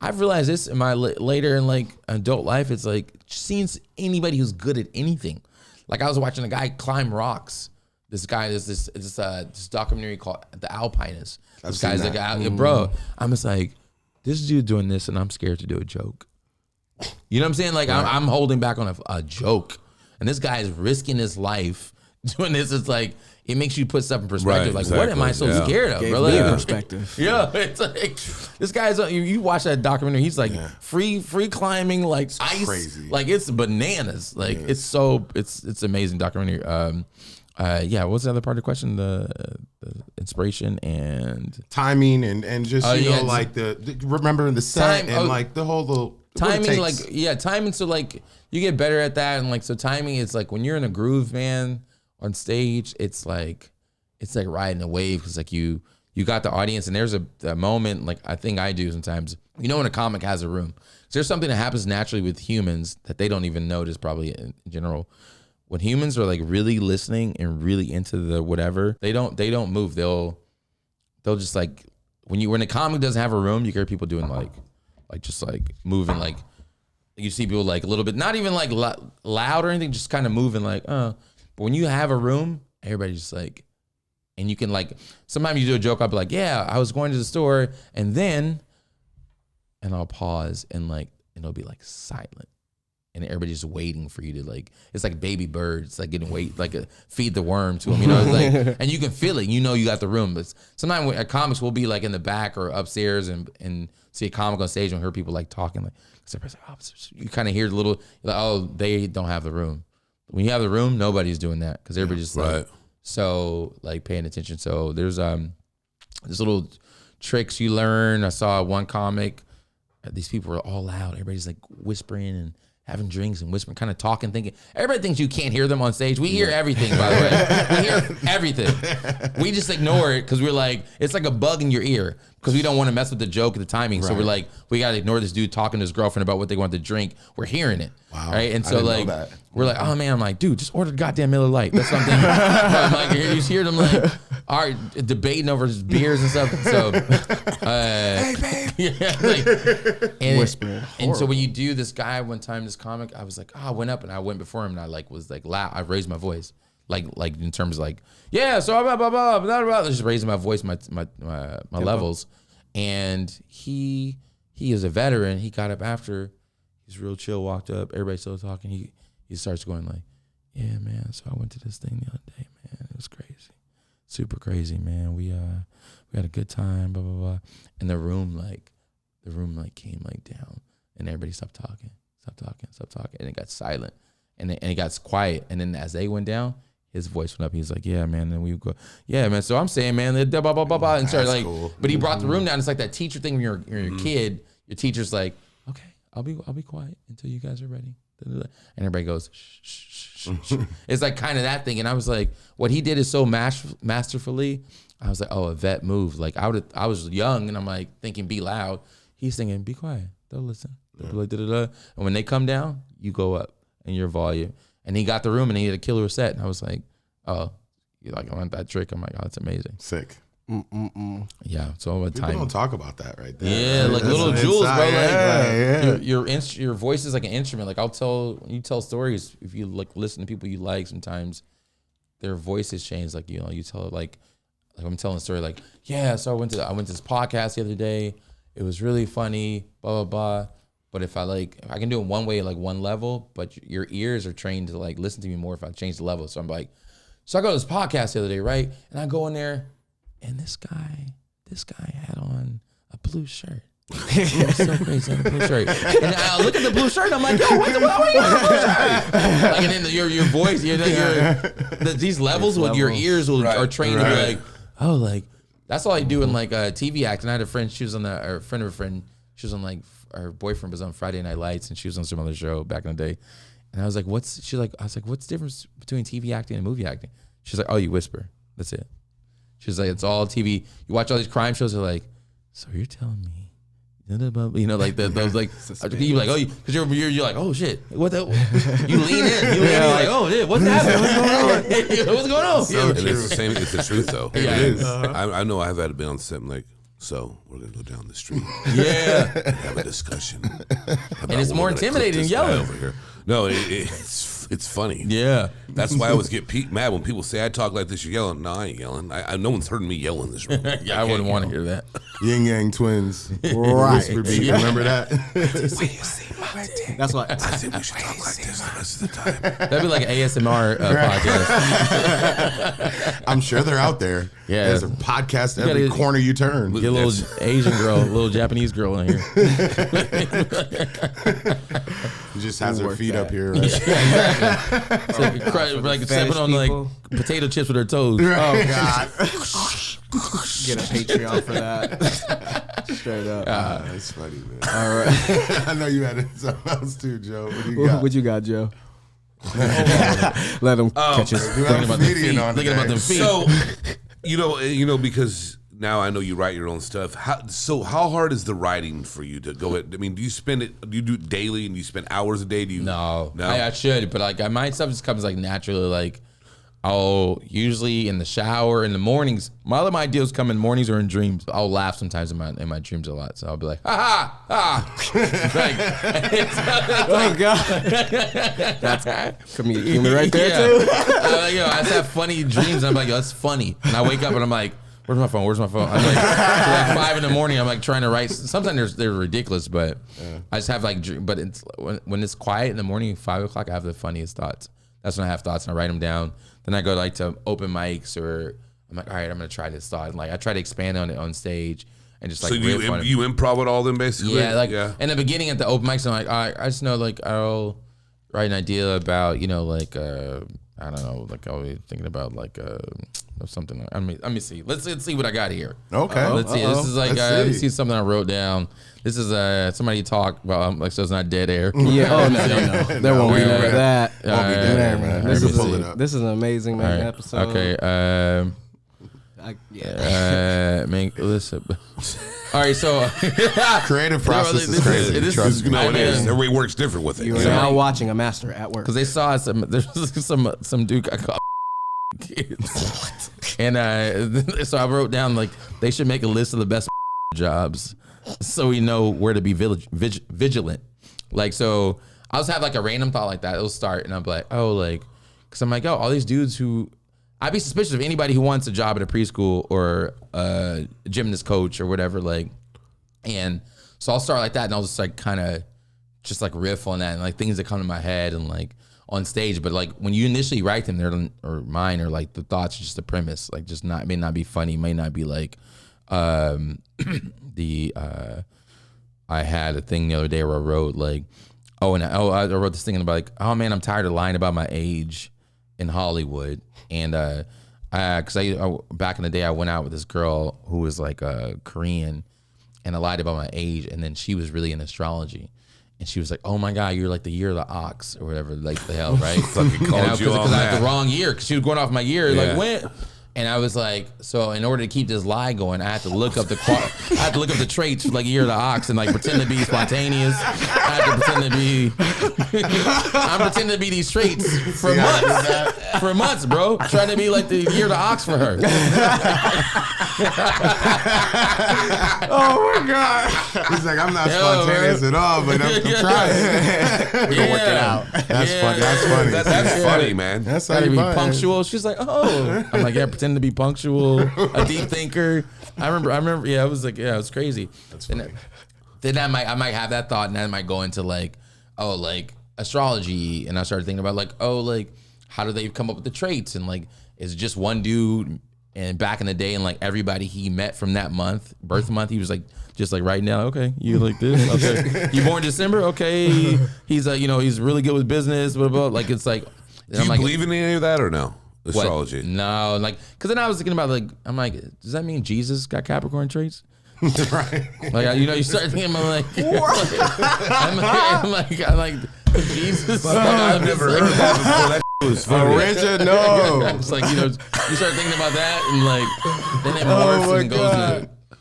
Speaker 4: I've realized this in my later in like adult life. It's like seeing anybody who's good at anything. Like I was watching a guy climb rocks. This guy, there's this documentary called The Alpinist. This guy's like, bro, I'm just like, this dude doing this, and I'm scared to do a joke. You know what I'm saying? Like I'm holding back on a joke, and this guy is risking his life doing this. It's like it makes you put stuff in perspective. Like, what am I so scared of, bro?
Speaker 1: Gave me perspective.
Speaker 4: Yeah, it's like this guy's. You watch that documentary. He's like free climbing, like it's ice,
Speaker 2: crazy.
Speaker 4: Like it's bananas. Like it's amazing documentary. What's the other part of the question? The inspiration and
Speaker 2: timing and just like the remembering the set and like the whole
Speaker 4: timing. Like timing. So like you get better at that, and like so timing is like when you're in a groove, man, on stage. It's like riding a wave because like you got the audience, and there's a moment like I think I do sometimes. When a comic has a room, so there's something that happens naturally with humans that they don't even notice probably in general. When humans are like really listening and really into the whatever, they don't move. They'll just like when a comic doesn't have a room, you hear people doing like just like moving, like you see people like a little bit, not even like loud or anything, just kind of moving like But when you have a room, everybody's just like, and you can like sometimes you do a joke, I'll be like, yeah, I was going to the store and I'll pause and like and it'll be like silent. And everybody's just waiting for you to like, it's like baby birds, like getting feed the worm to them, you know, it's like, and you can feel it, you know, you got the room. But sometimes at comics, we'll be like in the back or upstairs and see a comic on stage and hear people like talking, like, like, oh, you kind of hear the little, like, oh, they don't have the room. When you have the room, nobody's doing that because everybody's just like, so like paying attention. So there's little tricks you learn. I saw one comic, these people were all loud. Everybody's like whispering and having drinks and whispering, kind of talking, thinking. Everybody thinks you can't hear them on stage. We hear everything, by the way. We hear everything. We just ignore it because we're like, it's like a bug in your ear because we don't want to mess with the joke and the timing. Right. So we're like, we got to ignore this dude talking to his girlfriend about what they want to drink. We're hearing it. Wow. Right? And so like, we're like, oh man, I'm like, dude, just order goddamn Miller Lite. That's something. I'm like, you just hear them like, all right, debating over beers and stuff. So, hey, babe. Yeah, like, and, whispering. And so when you do this guy one time, this comic, I was like, I went up and I went before him and I like was like loud. I raised my voice, like in terms of like, yeah, so blah blah blah blah blah. Just raising my voice, my levels, and he is a veteran. He got up after, he's real chill, walked up. Everybody's still talking. He starts going like, yeah, man. So I went to this thing the other day, man. It was crazy, super crazy, man. We had a good time, blah blah blah. And the room came like down, and everybody stopped talking, and it got silent, and it got quiet. And then as they went down, his voice went up. He was like, "Yeah, man." And we go, "Yeah, man." So I'm saying, man, blah blah blah blah, and started like, cool. But he brought the room down. It's like that teacher thing when you're a kid. Your teacher's like, "Okay, I'll be quiet until you guys are ready." And everybody goes, shh, shh, shh, shh. It's like kind of that thing. And I was like, what he did is so masterfully. I was like, oh, a vet move. Like I was young and I'm like thinking, be loud. He's thinking, be quiet. They'll listen. They'll be like, da-da-da. And when they come down, you go up in your volume. And he got the room and he had a killer set. And I was like, oh, you like, I want that trick. I'm like, oh, that's amazing.
Speaker 2: Sick.
Speaker 4: Yeah, so what
Speaker 2: time? People don't talk about that right there.
Speaker 4: Yeah,
Speaker 2: right?
Speaker 4: Like
Speaker 2: That's
Speaker 4: little jewels, bro. Like your voice is like an instrument. Like you tell stories. If you like listen to people you like, sometimes their voices change. Like you tell like I'm telling a story. Like yeah, so I went to this podcast the other day. It was really funny. Blah blah blah. But if I can do it one way, like one level. But your ears are trained to like listen to me more if I change the level. So I'm like, so I go to this podcast the other day, right? And I go in there. And this guy had on a blue shirt. It was so crazy, on a blue shirt. And I look at the blue shirt, and I'm like, yo, what are you on a blue shirt? Like, and then your voice, these levels with your ears are trained to be like, oh, like, that's all I do in like TV acting. I had a friend, she was on a friend of a friend, she was on like, her boyfriend was on Friday Night Lights, and she was on some other show back in the day. And I was like, what's the difference between TV acting and movie acting? She's like, oh, you whisper. That's it. She's like, it's all TV. You watch all these crime shows. They're like, so you're telling me, like those like, you're like, oh, because you're like, oh shit, what the? You lean in, like, oh shit, what's happening? What's going on?
Speaker 3: So and it's the same. It's the truth though. Yeah, it is. I know I've had to be on set. I'm like, so we're gonna go down the street.
Speaker 4: Yeah,
Speaker 3: and have a discussion.
Speaker 4: And it's more intimidating than yelling
Speaker 3: over here. No, it's funny.
Speaker 4: Yeah.
Speaker 3: That's why I always get mad when people say I talk like this, you're yelling. No, I ain't yelling. No one's heard me yell in this room.
Speaker 4: Yeah, I wouldn't want to hear that.
Speaker 2: Yin Yang Twins. Right. Remember that?
Speaker 1: That's why
Speaker 3: I think we should talk like this the rest of the time.
Speaker 4: That'd be like an ASMR podcast.
Speaker 2: I'm sure they're out there.
Speaker 4: Yeah.
Speaker 2: There's a podcast every corner you turn.
Speaker 4: Get a little Asian girl, a little Japanese girl in here.
Speaker 2: She just has her feet up here. Right?
Speaker 4: It's like stepping on like potato chips with her toes.
Speaker 1: Oh God! Get a Patreon for that. Straight up.
Speaker 2: That's funny, man.
Speaker 1: All right.
Speaker 2: I know you had something else too, Joe.
Speaker 1: What you got, Joe? Let him catch us.
Speaker 4: Thinking about them feet.
Speaker 3: So, because now I know you write your own stuff. How hard is the writing for you to go ahead? I mean, do you do it daily and you spend hours a day?
Speaker 4: No? I should, but like my stuff just comes like naturally. Like I'll usually in the shower in the mornings. My other ideas come in mornings or in dreams. I'll laugh sometimes in my dreams a lot. So I'll be like, ha ha ha.
Speaker 1: Oh God, that's comedic humor right there too.
Speaker 4: I just have funny dreams. And I'm like, yo, that's funny. And I wake up and I'm like, Where's my phone? Where's my phone? I'm like, till like 5 a.m. I'm like trying to write. Sometimes they're ridiculous, but I just have like, but it's when it's quiet in the morning, 5 o'clock, I have the funniest thoughts. That's when I have thoughts and I write them down. Then I go like to open mics or I'm like, all right, I'm gonna try this thought. And like I try to expand on it on stage and just like. So
Speaker 3: you improv it all then basically?
Speaker 4: Yeah, like in the beginning at the open mics, I'm like, all right, I just know like I'll write an idea about like I don't know, like I'll be thinking about like something. Let me see. Let's see what I got here.
Speaker 2: Okay.
Speaker 4: Let's see. This is like let me see something I wrote down. This is somebody talk about like so it's not dead air.
Speaker 1: Yeah. Oh no. There won't be none of that.
Speaker 2: Won't be dead air, man.
Speaker 1: This is an amazing episode.
Speaker 4: Okay. Listen. All right, so
Speaker 2: creative process is crazy.
Speaker 3: Everybody works different with it.
Speaker 1: You're now watching a master at work
Speaker 4: because they saw there's some dude I called kids, and so I wrote down like they should make a list of the best jobs so we know where to be vigilant. Like so, I'll just have like a random thought like that. It'll start, and I'm like, oh, like, because I'm like, oh, all these dudes who. I'd be suspicious of anybody who wants a job at a preschool or a gymnast coach or whatever, like, and so I'll start like that and I'll just like kind of just like riff on that and like things that come to my head and like on stage. But like when you initially write them, they're or mine or like the thoughts are just the premise, like just may not be funny, may not be like I had a thing the other day where I wrote like, I wrote this thing about like, oh man, I'm tired of lying about my age in Hollywood. And because I back in the day I went out with this girl who was like Korean, and I lied about my age, and then she was really in astrology, and she was like, "Oh my God, you're like the year of the ox or whatever, like the hell, right?" Because I had the wrong year, because she was going off my year, like when. And I was like, so in order to keep this lie going, I had to look up the traits for like a year of the ox and like pretend to be spontaneous. I had to pretend to be. I'm pretending to be these traits for months. For months, bro. Trying to be like the year of the ox for her.
Speaker 2: Oh my God. He's like, I'm not spontaneous at all, but I'm trying.
Speaker 4: We'll work it out.
Speaker 2: That's funny. That's funny.
Speaker 3: That's funny, man.
Speaker 2: That's how
Speaker 4: gotta
Speaker 2: you
Speaker 4: be punctual. She's like, oh. I'm like, yeah, pretend to be punctual, a deep thinker. I remember. Yeah, it was like, yeah, it was crazy.
Speaker 2: That's funny.
Speaker 4: Then I might have that thought, and then I might go into like, oh, like astrology, and I started thinking about like, oh, like how do they come up with the traits, and like is it just one dude, and back in the day, and like everybody he met from that month, birth month, he was like just like writing down, okay, you like this, okay, you born December, okay, he's like, he's really good with business, blah blah. Like it's like,
Speaker 3: do you believe in any of that or no? Astrology?
Speaker 4: What? No, like, because then I was thinking about like, I'm like, does that mean Jesus got Capricorn traits?
Speaker 2: Right.
Speaker 4: Like, you start thinking, I'm like, I'm like, Jesus.
Speaker 3: I've never heard of that before. That was funny.
Speaker 2: Richard, no.
Speaker 4: It's like, you start thinking about that, and like, then it morphs and goes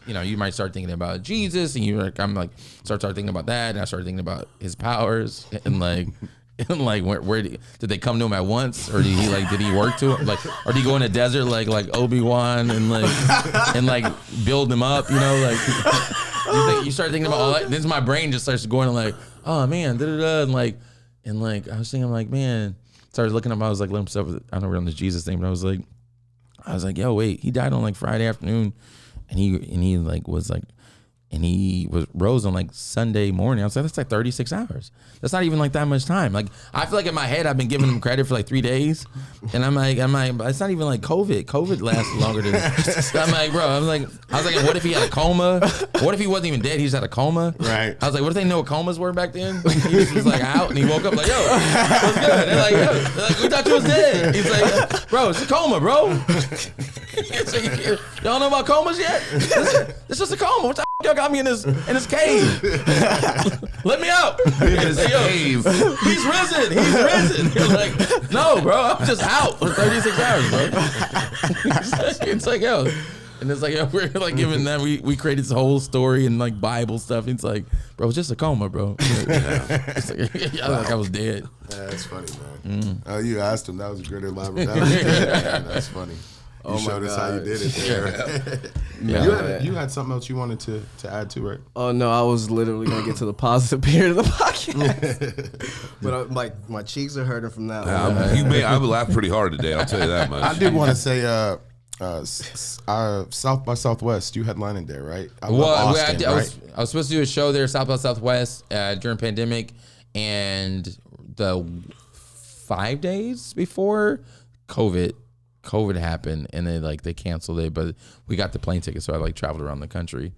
Speaker 4: into, you might start thinking about Jesus, and I'm like, start thinking about that, and I start thinking about his powers, and like. And like where did they come to him at once, or did he work to him, like, or did he go in a desert like Obi-Wan and like build him up, like you start thinking about all that. Then my brain just starts going like, oh man, and like I was thinking like, man, started looking up, I was like, let myself, I don't know this Jesus thing, but I was like, yo, wait, he died on like Friday afternoon, and he like was like. And he rose on like Sunday morning. I was like, that's like 36 hours. That's not even like that much time. Like, I feel like in my head, I've been giving him credit for like 3 days. And I'm like, it's not even like COVID. COVID lasts longer than I'm like, bro, I was like, what if he had a coma? What if he wasn't even dead? He just had a coma.
Speaker 2: Right.
Speaker 4: I was like, what if they know what comas were back then? He was just like out and he woke up like, yo, what's good? They're like, yo, we thought you was dead. He's like, bro, it's a coma, bro. Y'all know about comas yet? It's just a coma. What the y'all got me in this cave? Let me out.
Speaker 3: His cave.
Speaker 4: He's risen. You're like, no, bro, I'm just out for 36 hours, bro. It's like, yo. And it's like, yo, we're like giving that, we created this whole story and like Bible stuff. It's like, bro, it's just a coma, bro. It's like, like I was dead.
Speaker 2: Yeah, that's funny, man. You asked him. That was a good elaboration. That's funny. You showed us how you did it there. Yeah. You had something else you wanted to add to, right?
Speaker 1: Oh, no, I was literally going to get to the positive period of the podcast. But my cheeks are hurting from that.
Speaker 3: I would laugh pretty hard today, I'll tell you that much.
Speaker 2: I did want to say, South by Southwest. You headlining there, right?
Speaker 4: I was supposed to do a show there, South by Southwest, during pandemic, and the 5 days before COVID happened, and they canceled it. But we got the plane ticket, so I traveled around the country,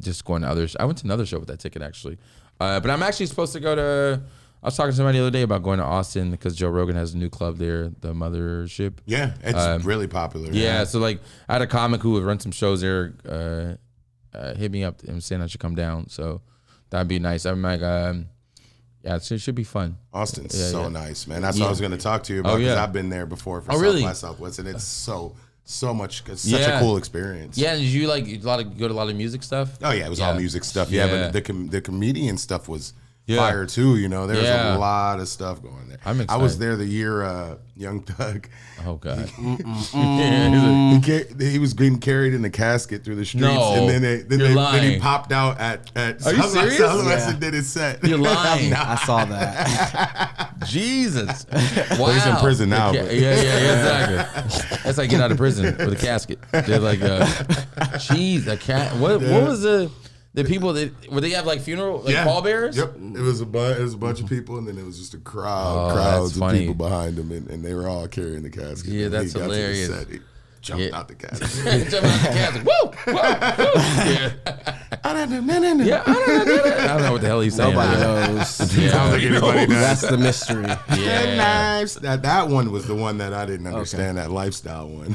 Speaker 4: just going to others. I went to another show with that ticket actually, but I'm actually supposed to go to. I was talking to somebody the other day about going to Austin because Joe Rogan has a new club there, the Mothership.
Speaker 2: Yeah, it's really popular.
Speaker 4: Yeah, so I had a comic who would run some shows there, hit me up and saying I should come down. So that'd be nice. I'm like, it should be fun.
Speaker 2: Austin's nice, man. That's what I was going to talk to you about because I've been there before for South by Southwest, and it's so much. It's such a cool experience.
Speaker 4: Yeah, and did you go to a lot of music stuff?
Speaker 2: Oh yeah, it was all music stuff. Yeah, but the comedian stuff was. Fire too, there's a lot of stuff going there. I was there the year Young Thug.
Speaker 4: Oh God,
Speaker 2: he was getting carried in a casket through the streets, and then he popped out at
Speaker 4: Are you serious?
Speaker 2: And did his set.
Speaker 4: You're lying.
Speaker 1: I saw that.
Speaker 4: Jesus, wow.
Speaker 2: Well, he's in prison now.
Speaker 4: Exactly. That's like getting out of prison with a casket. They're like, jeez, a cat. What was the people that would they have funeral pallbearers?
Speaker 2: Yep, it was a bunch of people, and then it was just a crowds of people behind them, and they were all carrying the casket.
Speaker 4: Yeah, that's hilarious.
Speaker 2: He jumped out the casket.
Speaker 4: Woo! Yeah. I don't know what the hell he's saying.
Speaker 1: Nobody knows.
Speaker 2: Sounds like anybody knows.
Speaker 1: That's the mystery.
Speaker 2: Yeah. That one was the one that I didn't understand. That lifestyle one.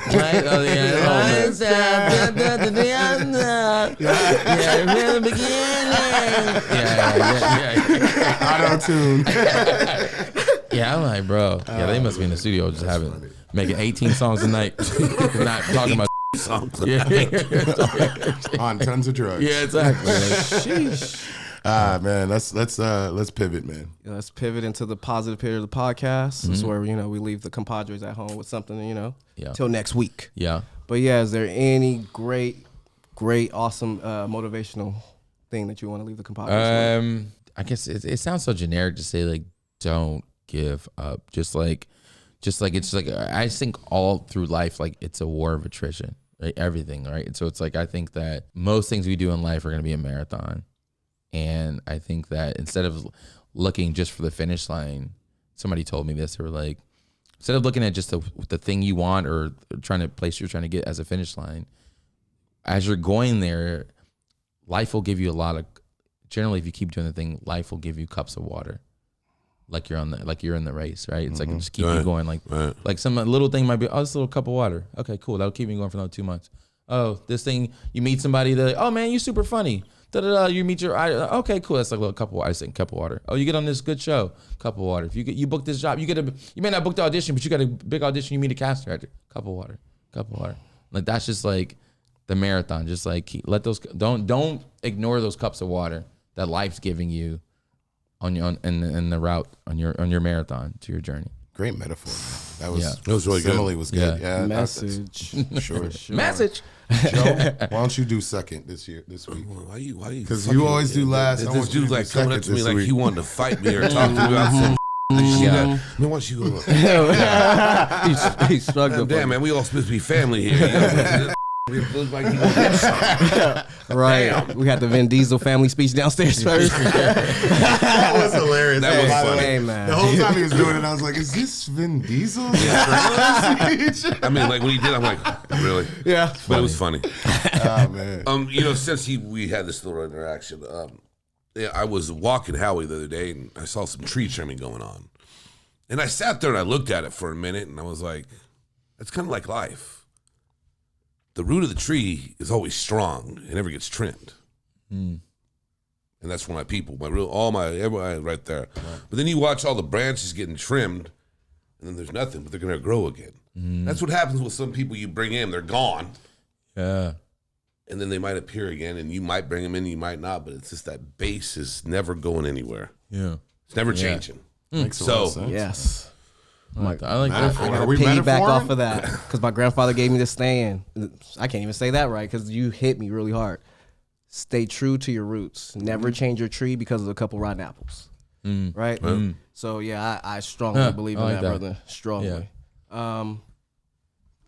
Speaker 2: Auto-tune.
Speaker 4: Yeah, I'm like, bro. Yeah, they must be in the studio just making 18 songs a night, not talking about
Speaker 3: songs.
Speaker 2: On tons of drugs.
Speaker 4: Yeah, exactly.
Speaker 2: Sheesh. Man, let's pivot, man.
Speaker 1: Yeah, let's pivot into the positive period of the podcast. This is where we leave the compadres at home with something, till next week.
Speaker 4: Yeah.
Speaker 1: But yeah, is there any great, awesome motivational thing that you want to leave the compadres with?
Speaker 4: I guess it sounds so generic to say don't give up. Just I think all through life it's a war of attrition. Right? Everything, right? So it's I think that most things we do in life are going to be a marathon. And I think that instead of looking just for the finish line, somebody told me this, they were like, instead of looking at just the thing you want or place you're trying to get as a finish line, as you're going there, life will give you generally if you keep doing the thing, life will give you cups of water. Like you're in the race, right? It's just keep you going. Like some little thing might be, this little cup of water. Okay, cool. That'll keep me going for another 2 months. Oh, this thing, you meet somebody that, oh man, you're super funny. You meet your, okay, cool. That's like a little cup of water. I say cup of water. Oh, you get on this good show, cup of water. If you book this job, you may not book the audition, but you got a big audition. You meet a cast director, cup of water. That's just the marathon. Just let those, don't ignore those cups of water that life's giving you in the route on your marathon to your journey.
Speaker 2: Great metaphor. That was
Speaker 3: really
Speaker 2: simile
Speaker 3: good.
Speaker 2: Was good. Yeah,
Speaker 1: Message.
Speaker 2: Sure.
Speaker 4: Message.
Speaker 2: Joe, why don't you do second this week?
Speaker 3: Why you?
Speaker 2: Because you always do last.
Speaker 3: This dude's coming up to me
Speaker 2: week.
Speaker 3: he wanted to fight me or talk to me about some. Man, why don't you go?
Speaker 1: He's struggling.
Speaker 3: Damn, man, we all supposed to be family here.
Speaker 1: Right. Damn. We had the Vin Diesel family speech downstairs first.
Speaker 2: That was hilarious.
Speaker 3: That was funny.
Speaker 1: Hey, man.
Speaker 2: The whole time he was doing it, I was like, is this Vin Diesel?
Speaker 3: I mean, when he did, I'm like, really?
Speaker 1: Yeah.
Speaker 3: But it was funny.
Speaker 2: Oh, man.
Speaker 3: Since we had this little interaction, I was walking Howie the other day, and I saw some tree trimming going on. And I sat there and I looked at it for a minute, and I was like, it's kind of like life. The root of the tree is always strong. It never gets trimmed. And that's for my people, everybody right there. Right. But then you watch all the branches getting trimmed, and then there's nothing, but they're going to grow again. That's what happens with some people you bring in. They're gone.
Speaker 4: Yeah.
Speaker 3: And then they might appear again, and you might bring them in, you might not, but it's just that base is never going anywhere.
Speaker 4: Yeah.
Speaker 3: It's never changing.
Speaker 2: Makes a lot of sense.
Speaker 1: Yes.
Speaker 4: I like that. I
Speaker 1: gotta piggyback off of that because my grandfather gave me this saying. I can't even say that right because you hit me really hard. Stay true to your roots. Never change your tree because of a couple rotten apples. Right? So yeah, I strongly believe in that, brother. Strongly. Yeah.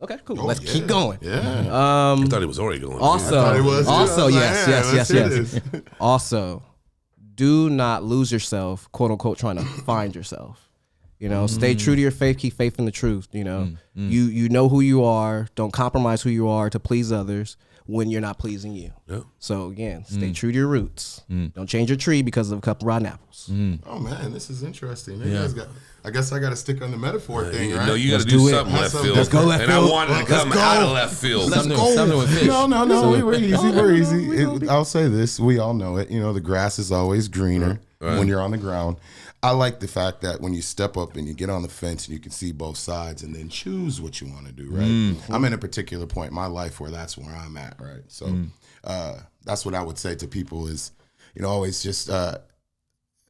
Speaker 1: Okay, cool. Let's keep going.
Speaker 2: Yeah.
Speaker 3: I thought he was already going.
Speaker 1: Also,
Speaker 2: I thought it was, too.
Speaker 1: also,
Speaker 2: I was like,
Speaker 1: yes,
Speaker 2: yeah,
Speaker 1: yes,
Speaker 2: let's
Speaker 1: yes,
Speaker 2: do
Speaker 1: yes.
Speaker 2: this.
Speaker 1: Also, do not lose yourself, quote unquote, trying to find yourself. You know, stay true to your faith, keep faith in the truth. You know, you know who you are. Don't compromise who you are to please others when you're not pleasing you.
Speaker 3: Yeah.
Speaker 1: So again, stay true to your roots. Don't change your tree because of a couple rotten apples.
Speaker 2: Oh man, this is interesting. You guys I guess I got to stick on the metaphor thing, right?
Speaker 3: No, you got to
Speaker 1: do
Speaker 3: do
Speaker 1: it.
Speaker 3: something left field.
Speaker 1: Let's go left
Speaker 3: and
Speaker 1: field.
Speaker 3: I wanted to come out of left field.
Speaker 4: Something with fish.
Speaker 2: No, we're easy. We're easy. I'll say this. We all know it. You know, the grass is always greener when you're on the ground. I like the fact that when you step up and you get on the fence and you can see both sides and then choose what you want to do, right? I'm in a particular point in my life where that's where I'm at, right? So that's what I would say to people is, you know, always just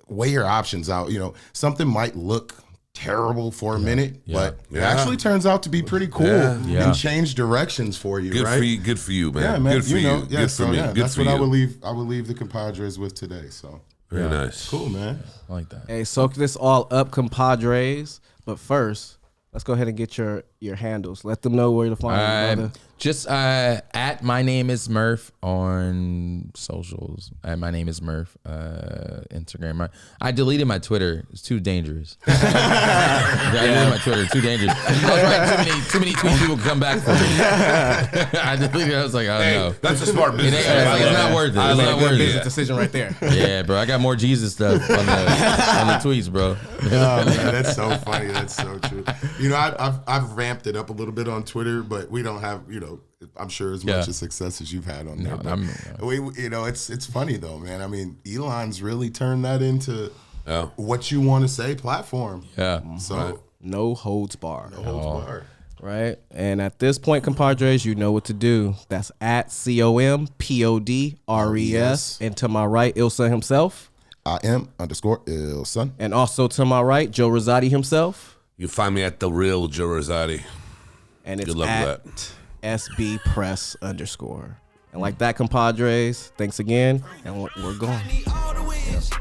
Speaker 2: weigh your options out. You know, something might look terrible for a minute, but it actually turns out to be pretty cool and change directions for you,
Speaker 3: Good
Speaker 2: right?
Speaker 3: for you, good for you, man.
Speaker 2: Yeah, man.
Speaker 3: Good for you.
Speaker 2: Yeah,
Speaker 3: Good for me. Good
Speaker 2: that's
Speaker 3: for
Speaker 2: what
Speaker 3: you.
Speaker 2: I would leave the compadres with today. So
Speaker 3: Very nice.
Speaker 2: cool, man.
Speaker 4: I like that.
Speaker 1: Hey, soak this all up, compadres. But first, let's go ahead and get your handles. Let them know where to find you, brother.
Speaker 4: Just at my name is Murph on socials. At my name is Murph Instagram. I deleted my Twitter. It's too dangerous. I deleted my Twitter. Too dangerous. I was writing too many tweets. People come back for me. I deleted it. I was like, I don't know.
Speaker 3: That's a smart business.
Speaker 4: It's not worth it. It's not worth
Speaker 1: Business
Speaker 4: it.
Speaker 1: decision right there.
Speaker 4: Yeah, bro. I got more Jesus stuff on the tweets, bro.
Speaker 2: Oh, man, that's so funny. That's so true. You know, I've ramped it up a little bit on Twitter, but we don't have, you know, I'm sure as much as success as you've had on there. We, you know, it's funny though, man. I mean, Elon's really turned that into what you want to say platform.
Speaker 4: Yeah.
Speaker 2: So
Speaker 1: No holds barred.
Speaker 2: no holds barred.
Speaker 1: Right? And at this point, compadres, you know what to do. That's at COMPODRES. And to my right, Ilsa himself.
Speaker 2: I am _Ilson.
Speaker 1: And also to my right, Joe Rosati himself.
Speaker 3: You find me at the real Joe Rosati.
Speaker 1: And it's
Speaker 3: Good luck
Speaker 1: at
Speaker 3: with
Speaker 1: SB Press _. And like that, compadres, thanks again. And we're gone.
Speaker 6: Need all the wins.